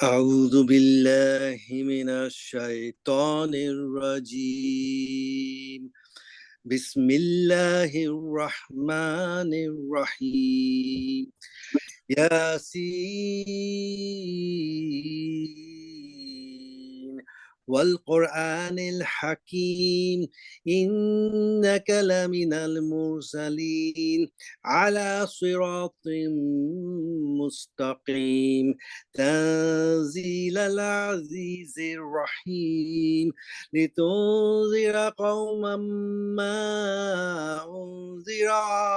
أعوذ بالله من الشيطان الرجيم بسم الله الرحمن الرحيم ياسين والقرآن الحكيم إنك لمن المرسلين على صراط مستقيم تنزيل العزيز الرحيم لتنذر قوما ما أنذر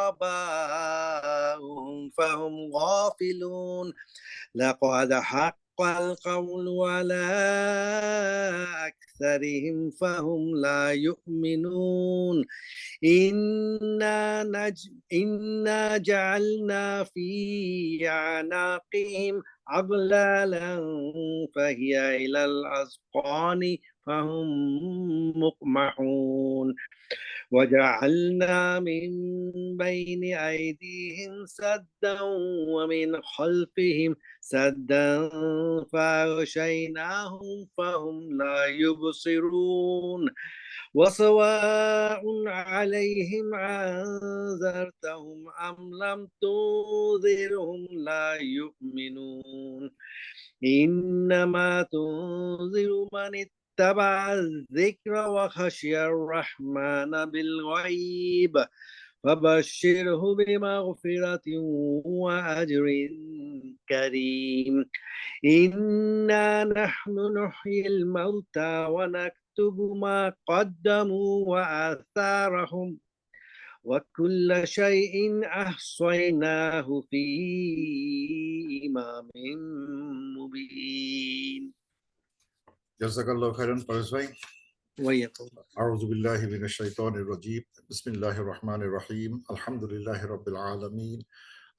آباؤهم فهم غافلون لقد حق القول على أكثرهم فهم لا يؤمنون إنا جعلنا في أعناقهم أغلالا فهي إلى الأذقان فهم مقمحون وجعلنا من بين أيديهم سدا ومن خلفهم سدا فأغشيناهم فهم لا يبصرون وسواء عليهم أنذرتهم أم لم تنذرهم لا يؤمنون إنما تنذر من اتبع الذكر وخشي الرحمن بالغيب فبشره بمغفرة وأجر كريم إنا نحن نحيي الموتى ونكتب ما قدموا وآثارهم وكل شيء أحصيناه في إمام مبين. জাযাকাল্লাহু খাইরান পারভেজ ভাই। ويقول আউযু বিল্লাহি মিনাশ শাইতানির রাজীম বিসমিল্লাহির রহমানির রহিম আলহামদুলিল্লাহি রাব্বিল আলামিন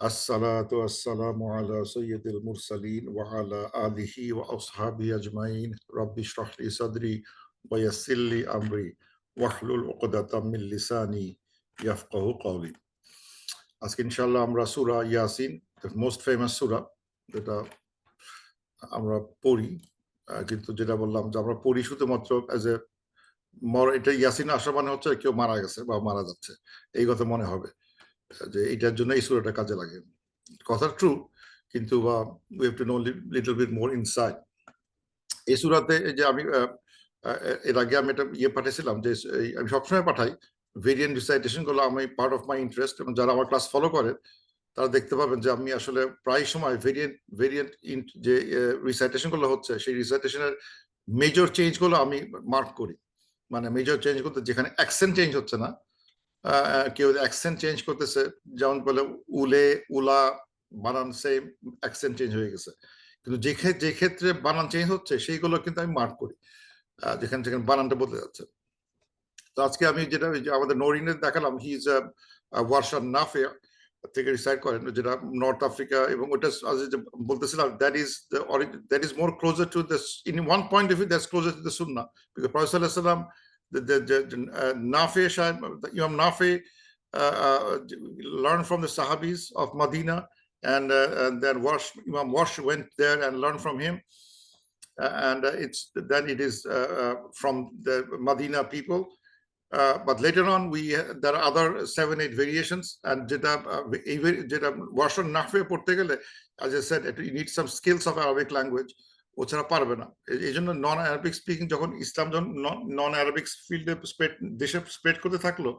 আসসালাতু ওয়াসসালামু আলা সাইয়্যিদিল মুরসালিন ওয়া আলা আলিহি ওয়া আসহাবিহি আজমাইন রাব্বি ইশরাহ লি সাদরি ওয়া ইয়াসসির লি আমরি ওয়াহলুল উকদাতাম মিন লিসানি ইয়াফকাহু কওলি। আজকে ইনশাআল্লাহ আমরা সূরা ইয়াসিন, the most famous সূরা, যেটা আমরা পড়ি, কিন্তু যেটা বললাম যে আমরা পড়ি শুধুমাত্র অ্যাজ এ এটা ইয়াসিন আসা মানে হচ্ছে কেউ মারা গেছে বা মারা যাচ্ছে এই কথা মনে হবে, যে এটার জন্য এই সূরাটা কাজে লাগে। কথা ট্রু, কিন্তু we have to know little bit more inside. এই সূরাতে যে আমি এর আগে আমি এটা পাঠিয়েছিলাম, যে আমি সবসময় পাঠাই ভেরিয়েন্ট রিসাইটেশন গুলো, আমি পার্ট অফ মাই ইন্টারেস্ট, এবং যারা আমার ক্লাস ফলো করে তারা দেখতে পাবেন যে আমি আসলে প্রায় সময় ভেরিয়েন্ট যে রিসাইটেশন গুলো হচ্ছে সেই রিসাইটেশনের মেজর চেঞ্জ গুলো আমি মার্ক করি। মানে মেজর চেঞ্জ করতে যেখানে অ্যাকসেন্ট চেঞ্জ হচ্ছে না, কেউ অ্যাকসেন্ট চেঞ্জ করতেছে, যেমন বলে উলে উলা বানান সেম, অ্যাকসেন্ট চেঞ্জ হয়ে গেছে, কিন্তু যে ক্ষেত্রে বানান চেঞ্জ হচ্ছে সেইগুলো কিন্তু আমি মার্ক করি, যেখানে যেখানে বানানটা বদলে যাচ্ছে। তো আজকে আমি যেটা আমাদের নরিনের দেখালাম, হি ইজ ওয়ারশান নাফে থেকে রিসাইড করেন, যেটা নর্থ আফ্রিকা, এবং ওটা বলতেছিলাম that is more closer to this, in one point of view that's closer to the Sunnah, because prophet সাল্লাল্লাহু আলাইহি ওয়াসাল্লাম, Nafi, Imam Nafi learned from the Sahabis of Medina, and then Imam Warsh went there and learned from him, and it is from the Medina people. But later on, there are other 7-8 variations, and যেটা ওয়ারশন নাহফে পড়তে গেলে, as I said, you need some skills of Arabic language, ওছাড়া পারবে না। এই জন্য নন Arabic speaking, যখন ইসলাম যখন নন Arabic ফিল্ডে দেশে স্প্রেড করতে থাকলো,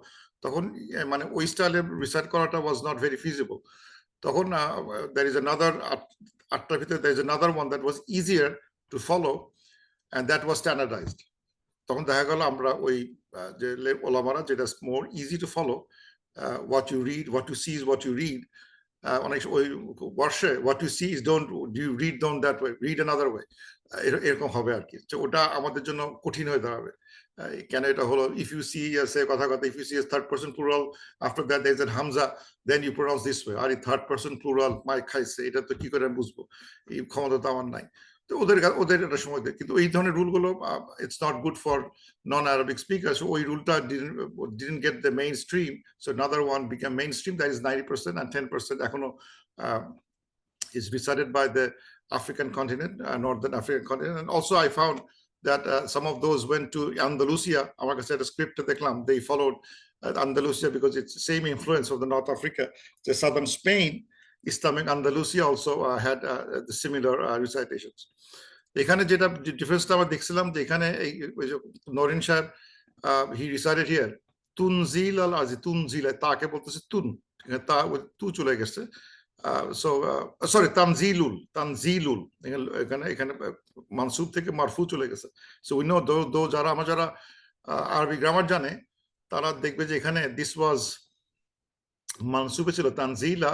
তখন মানে ওই স্টাইলে রিসার্চ করাটা ওয়াজ নট ভেরি ফিজিবল। তখন there is another, আটটার ভিতরে there is another one that was easier to follow, and that was standardized. তখন দেখা গেল আমরা ওই যে ওলামারা, যেটা more easy to follow, what you read, what you see is what you read. অনেক ওই বর্ষে what you see is you read don't that way, read another way, এরকম হবে আর কি। তো ওটা আমাদের জন্য কঠিন হয়ে দাঁড়াবে। কেন এটা হলো, if you see say কথা if you see a third person plural, after that there is a hamza, then you pronounce this way, R third person plural মাই খাইছে, এটা তো কি করে আমি বুঝবো, এই ক্ষমতা তো আমার নাই। তো ওদের একটা সময় দেয়, কিন্তু এই ধরনের রুলগুলো it's not good for non-Arabic speakers. ওই রুলটা didn't get the mainstream, so another one became mainstream, that is 90%, and 10% এখনো is recited by the African continent, northern African continent. And also I found that some of those went to Andalusia. আমার কাছে একটা script দেখলাম, they followed Andalusia because it's the same influence of the North Africa. The southern Spain, Islamic Andalusia also had the similar recitations. এখানে যেটা ডিফারেন্সটা আমরা দেখছিলাম যে এখানে নরিন সাহেব he recited here তুনজিল আল আজি, তুনজিল, তাকে বলতেছে তুন, তা তু চলে গেছে। So sorry, তানজিলুল, তানজিলুল, এখানে এখানে মানসুব থেকে মারফু চলে গেছে। So we know দো যারা আমরা যারা আরবি গ্রামার জানে তারা দেখবে যে এখানে this was মানসুবে ছিল তানজিলা,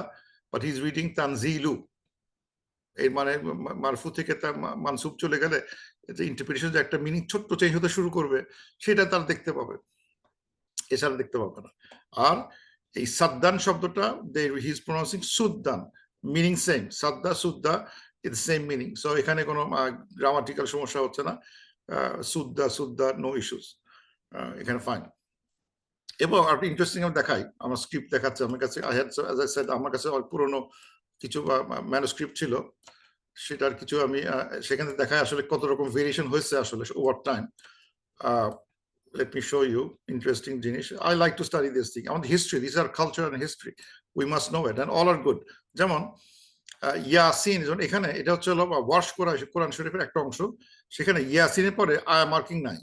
but he's reading তানজিলু। এর মানে মারফু থেকে তার মানসুব চলে গেলে ইন্টারপ্রিটেশন যে একটা মিনিং ছোট্ট চেঞ্জ হতে শুরু করবে সেটা তারা দেখতে পাবে, এছাড়া দেখতে পাবে না। আর এই সাদ্দান শব্দটা হি ইজ প্রোনাউন্সিং সুদ্দান, মিনিং সেম, সাদ্দা সুদ্দা ইজ সেম মিনিং। সো এখানে কোনো গ্রামাটিক্যাল সমস্যা হচ্ছে না, সুদ্দা সুদ্দা নো ইস্যুস, এখানে ফাইন। এবং আরেকটা ইন্টারেস্টিং আমি দেখাই, আমার স্ক্রিপ্ট দেখাচ্ছে আমার কাছে, আমার কাছে পুরনো কিছু ম্যানুস্ক্রিপ্ট ছিল, সেটার কিছু আমি সেখানে দেখাই আসলে কত রকম ভেরিয়েশন হয়েছে আসলে over time. Let me show you interesting জিনিস। I like to study this thing. আমাদের history, these are culture and history. We must know it and all are good. যেমন ইয়াসিন, এখানে এটা হচ্ছে ওয়াশ করা কোরআন শরীফের একটা অংশ, সেখানে ইয়াসিনের পরে আয়া মার্কিং নাই।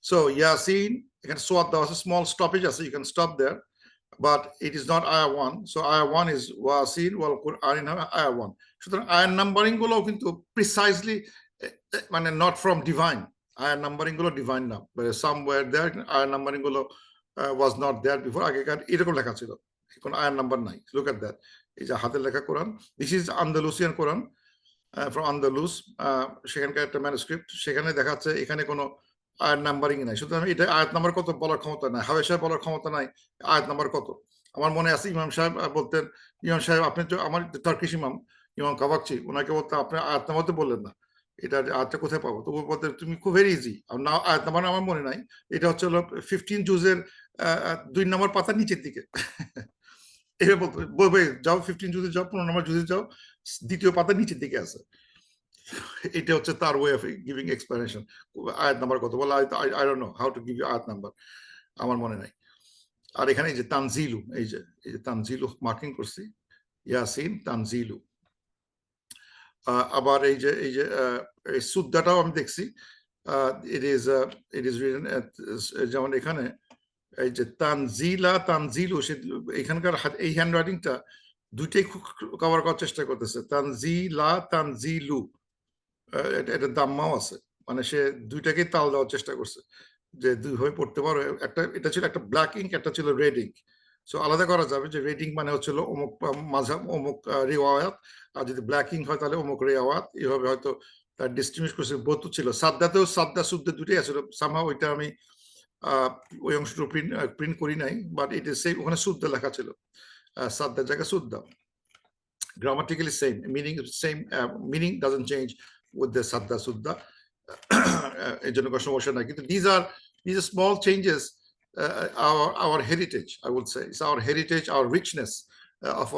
So ইয়াসিন এখানে সোয়াদ দেওয়া আছে, স্মল স্টপেজ আছে, you can stop there, but it is not ayah 1. So ayah 1 is ওয়াসিন ওয়াল কুরআন ayah 1. সুতরাং আয়ার নাম্বারিং গুলো কিন্তু প্রিসাইজলি মানে not from divine, আয়ার নাম্বারিং গুলো ডিভাইন না, somewhere there আয়ার নাম্বারিং গুলো was not there before, আগেকার এরকম লেখা ছিল, এখন আয়ার নাম্বার নাই। Look at that, এই যে হাতের লেখা কোরআন, this is Andalusian Quran from Andalus, সেখানকার একটা ম্যানুস্ক্রিপ্ট, সেখানে দেখাচ্ছে এখানে কোনো আয়াত নাম্বারিং নাই। সুতরাং এটা আয়াত নাম্বার কত বলার ক্ষমতা নাই, হাওয়া সাহেব বলার ক্ষমতা নাই আয়াত নাম্বার কত। আমার মনে আছে ইমাম সাহেব বলতেন, ইমাম সাহেব আপনি আমার টার্কিশ ইমাম, ইমাম কাবাকচি, ওনাকে বলতেন আপনি আয়াত নাম্বার তো বললেন না, এটা আয়াতটা কোথায় পাবো, তো বলতে তুমি খুব ভেরি ইজি, না আয়াত নাম্বার আমার মনে নাই, এটা হচ্ছে হলো 15 জুজের 2 নম্বর পাতার নিচের দিকে। এটা বলবে যাও 15 জুজে যাও, 15 নম্বর জুজে যাও, দ্বিতীয় পাতার নিচের দিকে আছে। এটা হচ্ছে তার ওয়ে অফ গিভিং এক্সপ্লেনেশন। আয়াত নাম্বার কত বলে I don't know how to give you আয়াত নাম্বার, আমার মনে নাই। আর এখানে এই যে তানজিলু, এই যে তানজিলু মার্কিং করছি, ইয়াসিন তানজিলু। আবার এই যে সুদ্দাটাও আমি দেখছি, ইট ইজ রিটেন যেমন এখানে এই যে তানজিলা তানজিলু, এখানকার এই হ্যান্ড রাইটিংটা দুইটাই কভার করার চেষ্টা করতেছে, তানজিলা তানজিলু, এটা দাম্মাও আছে, মানে সে দুইটাকেই তাল দেওয়ার চেষ্টা করছে যে দুই ভাবে পড়তে পারো। একটা এটা ছিল একটা ব্ল্যাক ইঙ্ক, একটা ছিল রেড ইঙ্ক। সো আলাদা করা যাবে যে রেড ইঙ্ক মানে হচ্ছিল অমুক মাযহাব অমুক রিওয়ায়াত, আর যদি ব্ল্যাক ইঙ্ক হয় তাহলে অমুক রিওয়ায়াত, এইভাবে হয়তো তার ডিস্টিংগুইশ করছে। বোধ ছিল সাদ্দাতেও সাদ্দা সুদ্দা দুটোই আছে, সামহাও ওইটা আমি ওই অংশটা প্রিন্ট করি নাই, বাট ইট ইজ সেম, ওখানে সুদ্দা লেখা ছিল, সাদ্দার জায়গায় সুদ্দা, grammatically same, meaning doesn't change with the sadda suddha, এই জন্য কোনো সমস্যা নাই। কিন্তু these are small changes, our heritage, I would say, it's our heritage, our richness of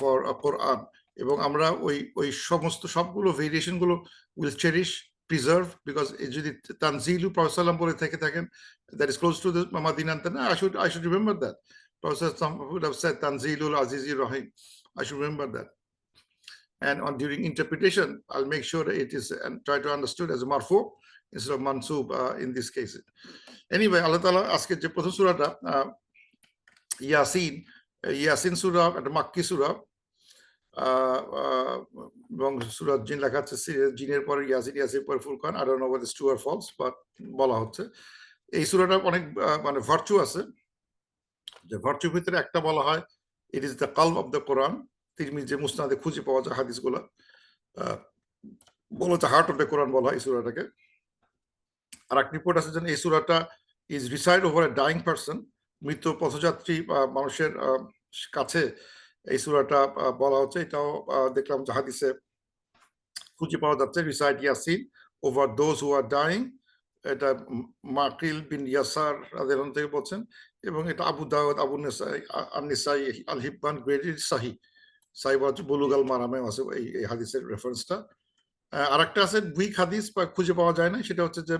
our Quran, এবং আমরা ওই সমস্ত সবগুলো ভেরিয়েশন গুলো will cherish, preserve, because যদি তানজিলু প্রফেসর সাল্লাম বলে থেকে থাকেন, that is close to the Madinah, I should remember that. Professor would have said Tanzilul Azizir Rahim, I should remember that. And during interpretation, I'll make sure that it is and try to understood as a marfu instead of mansub in this case. Anyway, Allah Ta'ala asked the প্রথম সূরাটা ইয়াসিন সূরা, একটা মাক্কি সূরা, এবং সূরা জিন লেখা আছে জিনের পরে ইয়াসিন পরে Furqan, I don't know whether it's true or false, but বলা হচ্ছে এই সূরাটা অনেক মানে ভার্চু আছে, যে ভার্চুর ভিতরে একটা বলা হয় it is the qalb of the Quran, তিরমিজি মুসনাদে খুঁজে পাওয়া যায় হাদিসগুলো, বলা হচ্ছে হার্ট অফ দ্য কোরআন বলা হয় এই সূরাটাকে। আর এক রিপোর্ট আছে যে এই সূরাটা is reside over a dying person, মৃত পথযাত্রী মানুষের কাছে এই সূরাটা বলা হচ্ছে, এটাও দেখলাম যে হাদিসে খুঁজে পাওয়া যাচ্ছে, recite Yasin over those who are dying, এটা মাকিল বিন ইয়াসার রাদিয়াল্লাহু থেকে বলছেন, এবং এটা আবু দাউদ, আবু নিসাই, আল হিব্বান গ্রেডেড সাহি, সাহিব বুলুগ আল মারামে আছে এই হাদিসের রেফারেন্সটা। আরেকটা আছে উইক হাদিস বা খুঁজে পাওয়া যায় না, সেটা হচ্ছে যে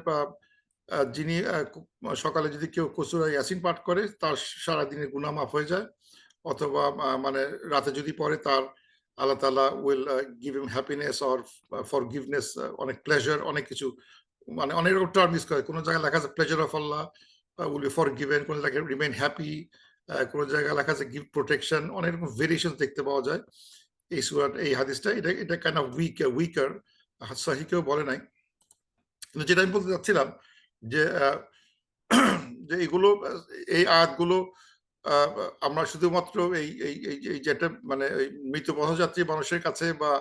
যিনি সকালে যদি কেউ সূরা ইয়াসিন পাঠ করে তার সারাদিনের গুনাহ মাফ হয়ে যায়, অথবা মানে রাতে যদি পড়ে তার আল্লাহ তাআলা will give him happiness or forgiveness, অনেক প্লেজার, অনেক কিছু, মানে অনেক রকম টার্ম ইউজ করে। কোনো জায়গায় লেখা আছে pleasure of Allah will be forgiven, কোনো জায়গায় রিমেইন হ্যাপি, কোনো জায়গায় লেখা আছে গিভ প্রোটেকশন, অনেক রকম ভেরিয়েশন দেখতে পাওয়া যায় এই সূরা, এই হাদিসটা। এটা কাইন্ড অফ উইকার, সহিহ কেউ বলে নাই। কিন্তু যেটা আমি বলতে চাচ্ছিলাম যে যে এগুলো, এই আয়াতগুলো আমরা শুধুমাত্র এই এই এই যেটা মানে মৃত পথযাত্রী মানুষের কাছে বা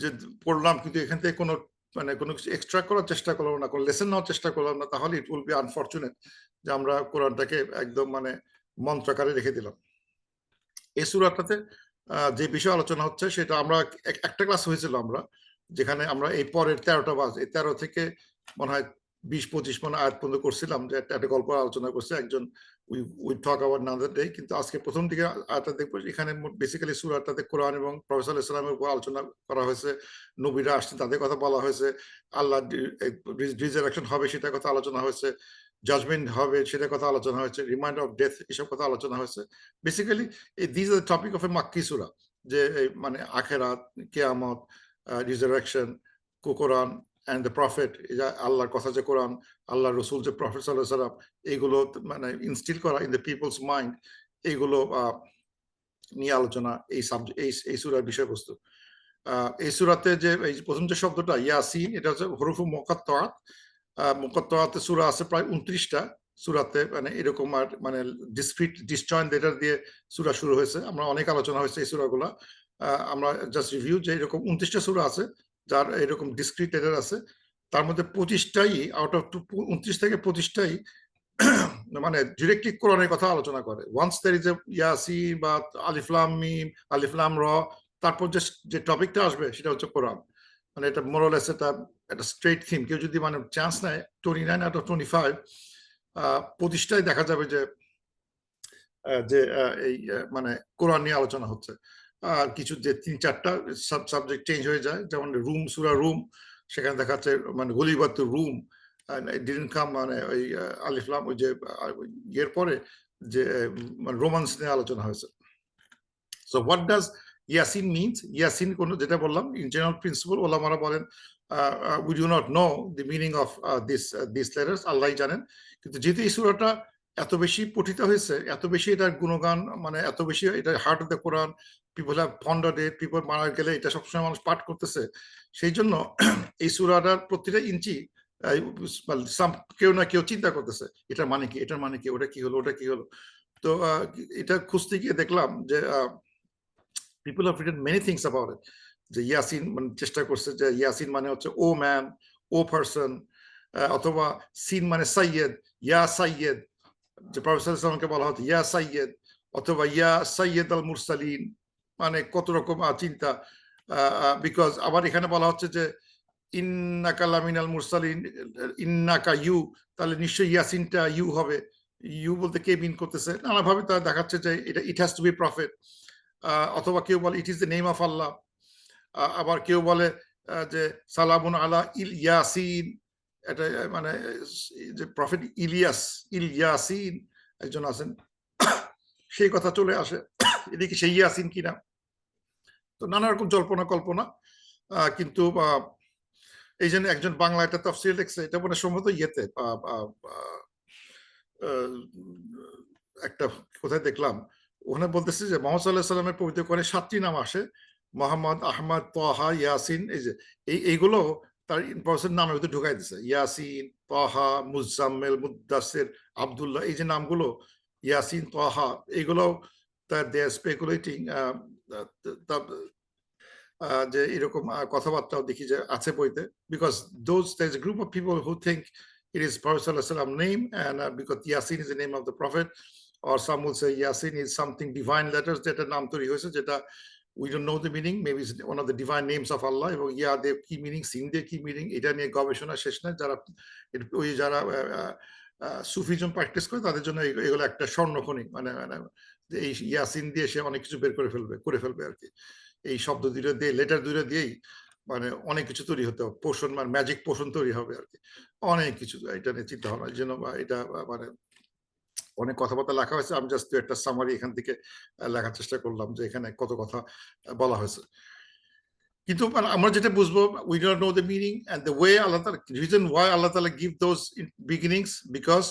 যে পড়লাম, কিন্তু এখান থেকে কোনো মানে কোনো কিছু এক্সট্রা করার চেষ্টা করলাম না, কোনো লেসন নেওয়ার চেষ্টা করলাম না, তাহলে ইট উইল বি আনফরচুনেট যে আমরা কোরআনটাকে একদম মানে মন্ত্রাকারে রেখে দিলাম। এই সূরাটাতে যে বিষয় আলোচনা হচ্ছে সেটা আমরা একটা ক্লাস হয়েছিল আমরা, যেখানে আমরা এই পরের 13টা বাজ, এই 13 থেকে মনে হয় 20-25 মনে আয়াত পর্যন্ত করছিলাম, যে একটা গল্প আলোচনা করছে একজন, we talk about another day. কিন্তু আজকে প্রথম দিকে আয়াতটা দেখবো, এখানে বেসিক্যালি সূরাটাতে কোরআন এবং প্রফেসর সাল্লাল্লাহু আলাইহি ওয়াসাল্লামের উপর আলোচনা করা হয়েছে, নবীরা আসছেন তাদের কথা বলা হয়েছে, আল্লাহ রিজারেকশন হবে সেটার কথা আলোচনা হয়েছে, জাজমেন্ট হবে সেটার কথা আলোচনা হয়েছে, রিমাইন্ডার অফ ডেথ এসব কথা আলোচনা হয়েছে। Basically this are the topic of a মাক্কি সূরা, যে মানে আখিরাত, কিয়ামত, রিজারেকশন, কোরআন এন্ড দ্য প্রফেট, আল্লাহর কথা যে কোরআন, আল্লাহর রাসূল যে প্রফেট সাল্লাল্লাহু আলাইহি ওয়াসাল্লাম, এইগুলো মানে ইনস্টিল করা ইন দ্য পিপলস মাইন্ড, এইগুলো নিয়ে আলোচনা এই সাবজেক্ট, এই সূরার বিষয়বস্তু। এই সূরাতে যে এই প্রথম যে শব্দটা ইয়াসিন, এটা হচ্ছে হরফ মুকাত্তাআত। মুকাত্তাআতে সূরা আছে প্রায় 29টা সূরাতে, মানে এরকম আর মানে ডিসক্রিট ডিসজয়েন্ট লেটার দিয়ে সূরা শুরু হয়েছে। আমরা অনেক আলোচনা হয়েছে এই সূরাগুলো, আমরা জাস্ট রিভিউ যে এরকম 29টা সূরা আছে যার এরকম ডিসক্রিট লেটার আছে, তার মধ্যে 25টাই আউট অফ 29 থেকে 25টাই মানে ডিরেক্টলি কোরআনের কথা আলোচনা করে। Once there is a Yasin বা আলিফ লাম মিম, আলিফ লাম র, তারপর যে টপিকটা আসবে সেটা হচ্ছে কোরআন। মানে এটা মোরালেস একটা স্ট্রেট থিম। কেউ যদি মানে চান্স নেয় 29 আউট অফ 25, 25টাই দেখা যাবে যে যে এই মানে কোরআন নিয়ে আলোচনা হচ্ছে। আর কিছু যে 3-4টা সাবজেক্ট চেঞ্জ হয়ে যায়, যেমন রুম, সূরা রুম, সেখানে দেখা যাচ্ছে মানে গলিবাত রুম ডিডন্ট কাম, মানে ওই আলিফ লাম ওই যে ইয়ের পরে যে মানে রোমান্স নিয়ে আলোচনা হয়েছে। So what does Yasin means? Yasin কোন, যেটা বললাম ইন জেনারেল প্রিন্সিপল, ওলামারা বলেন we do not know the meaning of this letters, আল্লাহই জানেন। কিন্তু যেহেতু এই সূরাটা এত বেশি পঠিত হয়েছে, এত বেশি এটার গুণগান, মানে এত বেশি এটা হার্ট অফ দ্য কোরআন, people have pondered it, people মারা গেলে এটা সবসময় মানুষ পাঠ করতেছে, সেই জন্য এই সূরাটার প্রতিটা ইঞ্চি কেউ না কেউ চিন্তা করতেছে এটার মানে কি, এটার মানে কি, ওটা কি হলো, ওটা কি হলো। তো এটা খুঁজতে গিয়ে দেখলাম যে people have written many things about it, যে ইয়াসিন মানে চেষ্টা করছে যে ইয়াসিন মানে হচ্ছে ও ম্যান, ও পারসন, অথবা সিন মানে সাইয়েদ, ইয়া সাইয়েদ, যে প্রফেসর ইসলামকে বলা হতো ইয়া সাইয়েদ, অথবা ইয়া সাইয়েদ আল মুরসালিন, মানে কত রকম চিন্তা। বিকজ আবার এখানে বলা হচ্ছে যে ইন্নাকা লামিনাল মুরসালিন, ইন্নাকা ইউ, তাহলে নিশ্চয়ই ইয়াসিনটা ইউ হবে। ইউ বলতে কে মিন করতেছে, নানাভাবে তারা দেখাচ্ছে যে এটা it has to be prophet. অথবা কেউ বলে it is the name of আল্লাহ। আবার কেউ বলে যে সালামুন আলা ইল ইয়াসিন, এটা মানে যে প্রফেট ইয়াসিন একজন আছেন, সেই কথা চলে আসে, এদিকে সেই ইয়াসিন কিনা। তো নানা রকম জল্পনা কল্পনা। কিন্তু এই জন্য একজন বাংলা একটা তাফসীর লিখছে, এটা মানে সম্ভবত ইয়েতে একটা কোথায় দেখলাম, ওখানে বলতেছে যে মোহাম্মদ সাল্লাল্লাহু আলাইহি ওয়াসাল্লামের পবিত্র কোরআনে 7টি নাম আসে, মোহাম্মদ, আহমদ, তাহা, ইয়াসিন, এই যে এইগুলো তার প্রফেসর নামের ভিতরে ঢুকাই দিছে। ইয়াসিন, তাহা, মুজাম্মিল, মুদ্দাসির, আব্দুল্লাহ, এই যে নামগুলো ইয়াসিন, তাহা, এইগুলো দে আর স্পেকুলেটিং যে এরকম কথাবার্তাও দেখি যে আছে বইতে, because there is a group of people who think it is Prophet sallallahu alaihi wasallam name, and because Yasin is the name of the Prophet, or some will say Yasin is something divine letters যেটা নাম তৈরি হয়েছে, যেটা we don't know the meaning, maybe it's one of the divine names of Allah, এবং ইয়াদের কি meaning, সিনদের কি meaning, এটা নিয়ে গবেষণা শেষ নাই। যারা ওই যারা সুফিজম প্র্যাকটিস করে তাদের জন্য এগুলো একটা স্বর্ণখনি, মানে এই ইয়াসিন দিয়ে সে অনেক কিছু বের করে ফেলবে আর কি। এই শব্দ দুটো দিয়ে, লেটার দুটো দিয়েই মানে অনেক কিছু তৈরি হতে হবে, পোষণ মানে ম্যাজিক পোষণ তৈরি হবে আর কি, অনেক কিছু এটা নিয়ে চিন্তা ভাবনা জন্য এটা মানে অনেক কথাবার্তা লেখা হয়েছে। আমি জাস্ট একটা সামারি এখান থেকে লেখার চেষ্টা করলাম যে এখানে কত কথা বলা হয়েছে। কিন্তু মানে আমরা যেটা বুঝবো, we don't know the meaning and the way Allah Ta'ala, reason why Allah Ta'ala give those beginnings, because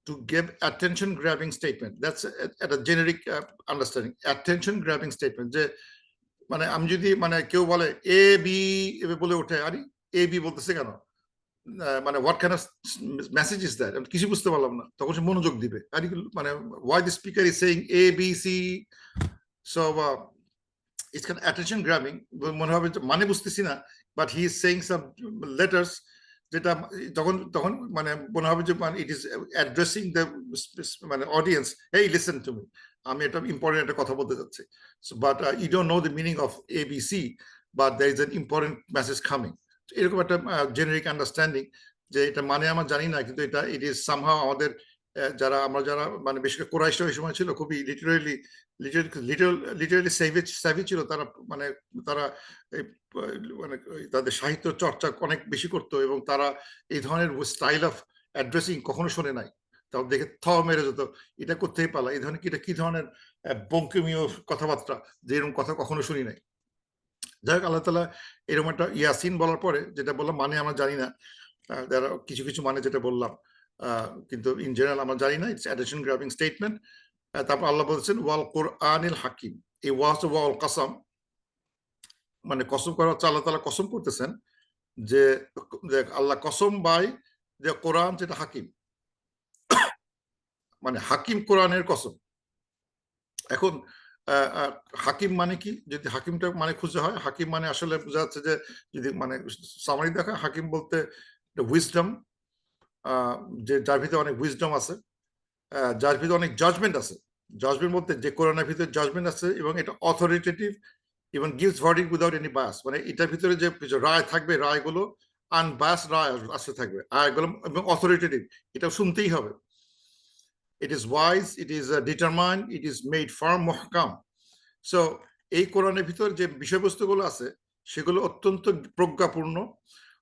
to give attention grabbing statement. That's at a generic understanding, attention grabbing statement. যে মানে আমি যদি মানে কেউ বলে A B বলে ওঠে, আরে এ বি বলতেছে কেন, মানে what kind of message is that, আমি কিছু বুঝতে পারলাম না, তখন সে মনোযোগ দিবে, আরে মানে why the speaker is saying A B C. So it's kind of attention grabbing, মনে হবে মানে বুঝতেছি না, but he is saying some letters, যেটা তখন তখন মানে মনে হবে যে মানে ইট ইজ অ্যাড্রেসিং দ্য মানে audience, hey listen to me, আমি একটা ইম্পর্টেন্ট একটা কথা বলতে যাচ্ছি, but you don't know the meaning of ABC, but there is an important message coming. এরকম একটা জেনারিক আন্ডারস্ট্যান্ডিং যে এটা মানে আমার জানি না, কিন্তু এটা ইট ইজ সামহাও আমাদের যারা আমরা যারা মানে বেশি করে কোরাইশরা ওই সময় ছিল খুবই লিটারালি সেভি ছিল, তারা মানে তারা মানে তাদের সাহিত্য চর্চা অনেক বেশি করতো, এবং তারা এই ধরনের স্টাইল অফ অ্যাড্রেসিং কখনো শোনে নাই, তাও দেখে থ মেরে যেত, এটা করতেই পারলা, এই ধরনের এটা কি ধরনের বঙ্কিমীয় কথাবার্তা, যে এরকম কথা কখনো শুনি নাই। যাই হোক, আল্লাহ তাআলা এরকম একটা ইয়াসিন বলার পরে যেটা বললাম মানে আমরা জানি না, যারা কিছু কিছু মানে যেটা বললাম, কিন্তু ইন জেনারেল আমরা জানি না, ইটস অ্যাটেনশন গ্র্যাবিং স্টেটমেন্ট। তারপর আল্লাহ বলছেন ওয়াল কুরআনিল হাকিম, এই ওয়াজ ওয়াল কাসাম, মানে কসম করা হচ্ছে আল্লাহ তাআলা কসম করতেছেন যে আল্লাহ কসম বাই যে কোরআন যেটা হাকিম, মানে হাকিম কোরআনের কসম। এখন হাকিম মানে কি, যদি হাকিমটা মানে খুঁজে হয়, হাকিম মানে আসলে বোঝা যাচ্ছে যে যদি মানে সামারি দেখা, হাকিম বলতে উইজডম, যে যার ভিতরে অনেক উইজডম আছে, যার ভিতরে অনেক জাজমেন্ট আছে। জাজমেন্ট বলতে যে কোরআনের ভিতরে জাজমেন্ট আছে এবং এটা authoritative, even gives verdict without any bias, মানে এটার ভিতরে যে রায় থাকবে, রায়গুলো আনবায়াস রায় আসতে থাকবে, রায়গুলো এবং অথরিটেটিভ, এটা শুনতেই হবে। It is wise, it is determined, it is made firm, muhkam. So এই কোরআনের ভিতর যে বিষয়বস্তুগুলো আছে সেগুলো অত্যন্ত প্রজ্ঞাপূর্ণ,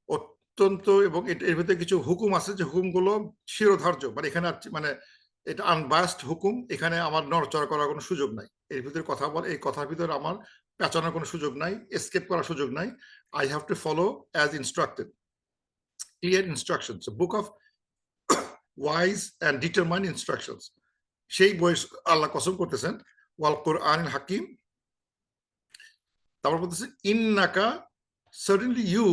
অত্যন্ত, এবং এর ভিতরে কিছু হুকুম আছে যে হুকুমগুলো শিরোধার্য, মানে এখানে মানে এটা আনবায়াসড হুকুম, এখানে আমার নড়চড়া করার কোনো সুযোগ নাই, এর ভিতরে কথা বল, এই কথার ভিতরে আমার পেঁচানোর কোনো সুযোগ নাই, এসকেপ করার সুযোগ নাই, I have to follow as instructed, clear instructions, book of wise and determined instructions. সেই বই আল্লাহ কসম করতেছেন ওয়াল কুরআনিল হাকিম। তারপর বলতেছে ইন্নাকা, সার্টেনলি ইউ,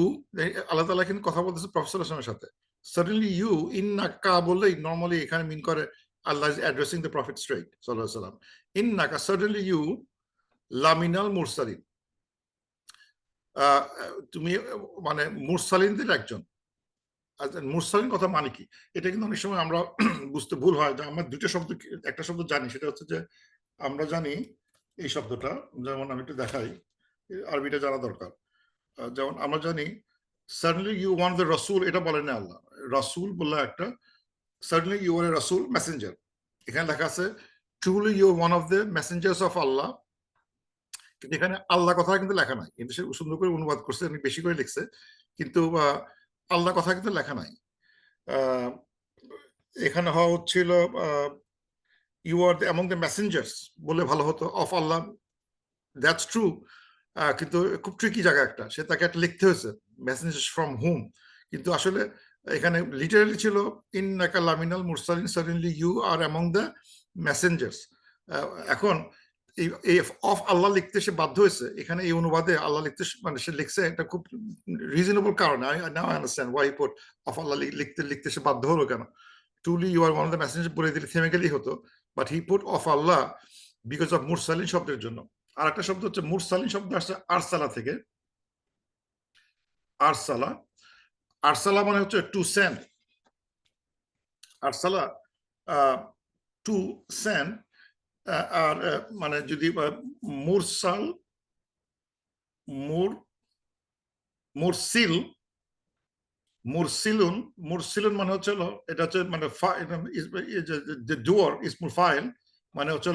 আল্লাহ তাআলা এখানে কথা বলতেছে প্রফেসর আসলামের সাথে, সার্টেনলি ইউ, ইন্নাকা বললেই নর্মালি এখানে মিন করে আল্লাহ is addressing the prophet straight সাল্লাল্লাহু আলাইহি ওয়াসাল্লাম, ইন্নাকা সার্টেনলি ইউ লামিনাল মুরসালিন, তুমি মানে মুরসালিনদের একজন। মুরসালিন কথা মানে কি, এটা কিন্তু অনেক সময় আমরা বুঝতে ভুল হয়, যে আমরা দুটো শব্দ, একটা শব্দ জানি, সেটা হচ্ছে যে আমরা জানি এই শব্দটা, যেমন আমি একটু দেখাই, আরবিটা জানা দরকার। যেমন আমরা জানি সার্টেনলি ইউ ওয়ান দ্য রাসূল, এটা বলেন না আল্লাহ, রাসূল বললে একটা, সার্টেনলি ইউ আর এ রাসূল মেসেঞ্জার, এখানে লেখা আছে truly you one of the messengers of আল্লাহ, কিন্তু এখানে আল্লাহ কথা কিন্তু লেখা নাই, কিন্তু সে সুন্দর করে অনুবাদ করছে, অনেক বেশি করে লিখছে, কিন্তু আল্লাহ কথা কিন্তু লেখা নাই। এখানে হওয়া হচ্ছিল you are among the messengers বলে ভালো হতো, অফ আল্লাহ, দ্যাটস ট্রু, কিন্তু খুব ট্রিকি জায়গা একটা, সে তাকে একটা লিখতে হয়েছে মেসেঞ্জার্স ফ্রম হুম, কিন্তু আসলে এখানে লিটারালি ছিল ইন্নাকা লামিনাল মুরসালিন, certainly you are among the messengers. এখন এই অফ আল্লাহ লিখতে সে বাধ্য হয়েছে, এখানে এই অনুবাদে আল্লাহ লিখতে মানে সে লিখছে একটা খুব রিজনেবল কারণে, now I understand why put of আল্লাহ লিখতে সে বাধ্য হলো কেন, truly you are one of the messenger বলে দিলে থেমে গেলেই হতো, বাট হি পুট অফ আল্লাহ বিকজ অফ মুরসালিন শব্দের জন্য। আর একটা শব্দ হচ্ছে মুরসালিন শব্দ আসছে আরসালা থেকে, আরসালা, আরসালা মানে হচ্ছে টু সেন্ড, আরসালা টু সেন্ড, আর মানে যদি মুরসাল, মুরসিল, মুরসিলুন, মুরসিলুন মানে হচ্ছে এটা হচ্ছে মানে ডুয়ার ইসমুল ফাইল, মানে হচ্ছে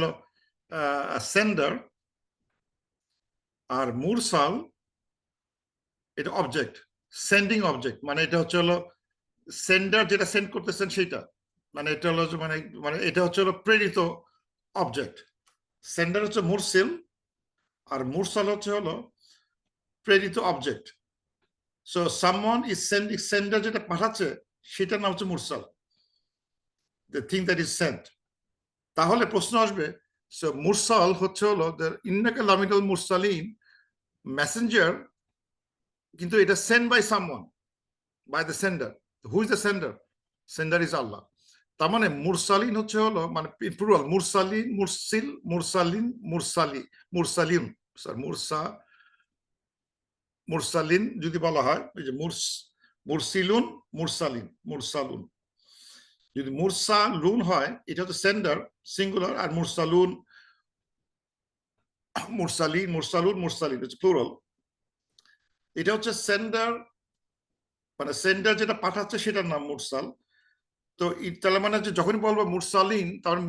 সেন্ডার, আর মুরসাল এটা অবজেক্ট, সেন্ডিং অবজেক্ট, মানে এটা হচ্ছে হলো সেন্ডার যেটা সেন্ড করতেছেন সেটা, মানে এটা হলো মানে মানে এটা হচ্ছে হলো প্রেরিত অবজেক্ট। সেন্ডার হচ্ছে মুরসিল আর মুরসাল হচ্ছে হলো প্রেরিত object. So someone is sending, sender যেটা পাঠাচ্ছে সেটার নাম হচ্ছে মুরসাল, the thing that is sent. তাহলে প্রশ্ন আসবে, সো মুরসাল হচ্ছে হলো ইন্নাকা লামিনাল মুরসালিন, মেসেঞ্জার, কিন্তু এটা send by someone, by the sender. Who is the sender? Sender is আল্লাহ। তার মানে মুরসালিন হচ্ছে হলো মানে প্লুরাল, মুরসালিন, মুরসিল, মুরসালিন, মুরসালি, মুরসালিন, মুরসালিন যদি বলা হয়, এই যে মুরসিলুন, মুরসালিন, মুরসালুন। যদি মুরসালুন হয় এটা হচ্ছে সেন্ডার সিঙ্গুলার, আর মুরসালুন, মুরসালিন, মুরসালুন, মুরসালিন হচ্ছে প্লুরাল। এটা হচ্ছে সেন্ডার, মানে সেন্ডার যেটা পাঠাচ্ছে সেটার নাম মুরসাল। তো তাহলে মানে যে যখনই বলবো মুরসালিন, তখন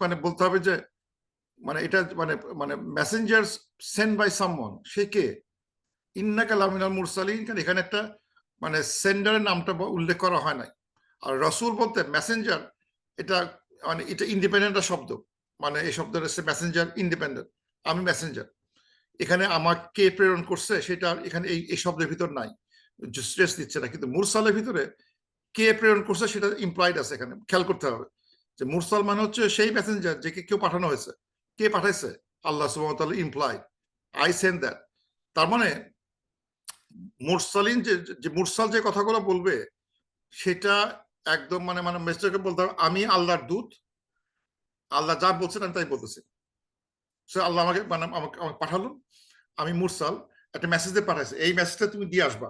মানে বলতে হবে যে মানে এটা মানে মানে মেসেঞ্জার সেন্ড বাই সামওয়ান, সে কে? ইন্নাকা লামিনাল মুরসালিন, কারণ এখানে একটা মানে সেন্ডারের নামটা উল্লেখ করা হয় নাই। আর রসুল বলতে মেসেঞ্জার, এটা মানে এটা ইন্ডিপেন্ডেন্ট শব্দ, মানে এই শব্দের মেসেঞ্জার ইন্ডিপেন্ডেন্ট, আমি মেসেঞ্জার। এখানে আমাকে প্রেরণ করছে সেটা এখানে এই শব্দের ভিতর নাই, স্ট্রেস দিচ্ছে না। কিন্তু মুরসালের ভিতরে কে প্রেরণ করছে সেটা ইমপ্লয়েড আছে, এখানে খেয়াল করতে হবে যে মুরসাল মানে হচ্ছে সেই মেসেঞ্জার যে কেউ পাঠানো হয়েছে। কে পাঠাইছে? আল্লাহ সুবহানাহু ওয়া তাআলা ইমপ্লয়েড, আই সেন্ড দ্যাট। তার মানে মুরসালিন যে মুরসাল যে কথাগুলো বলবে সেটা একদম মানে মানে মেসেজকে বলতে হবে আমি আল্লাহর দূত, আল্লাহ যা বলছেন আমি তাই বলতেছি। সে আল্লাহ আমাকে মানে আমাকে পাঠালো, আমি মুরসাল, একটা মেসেজ দিয়ে পাঠাইছে, এই মেসেজটা তুমি দিয়ে আসবা।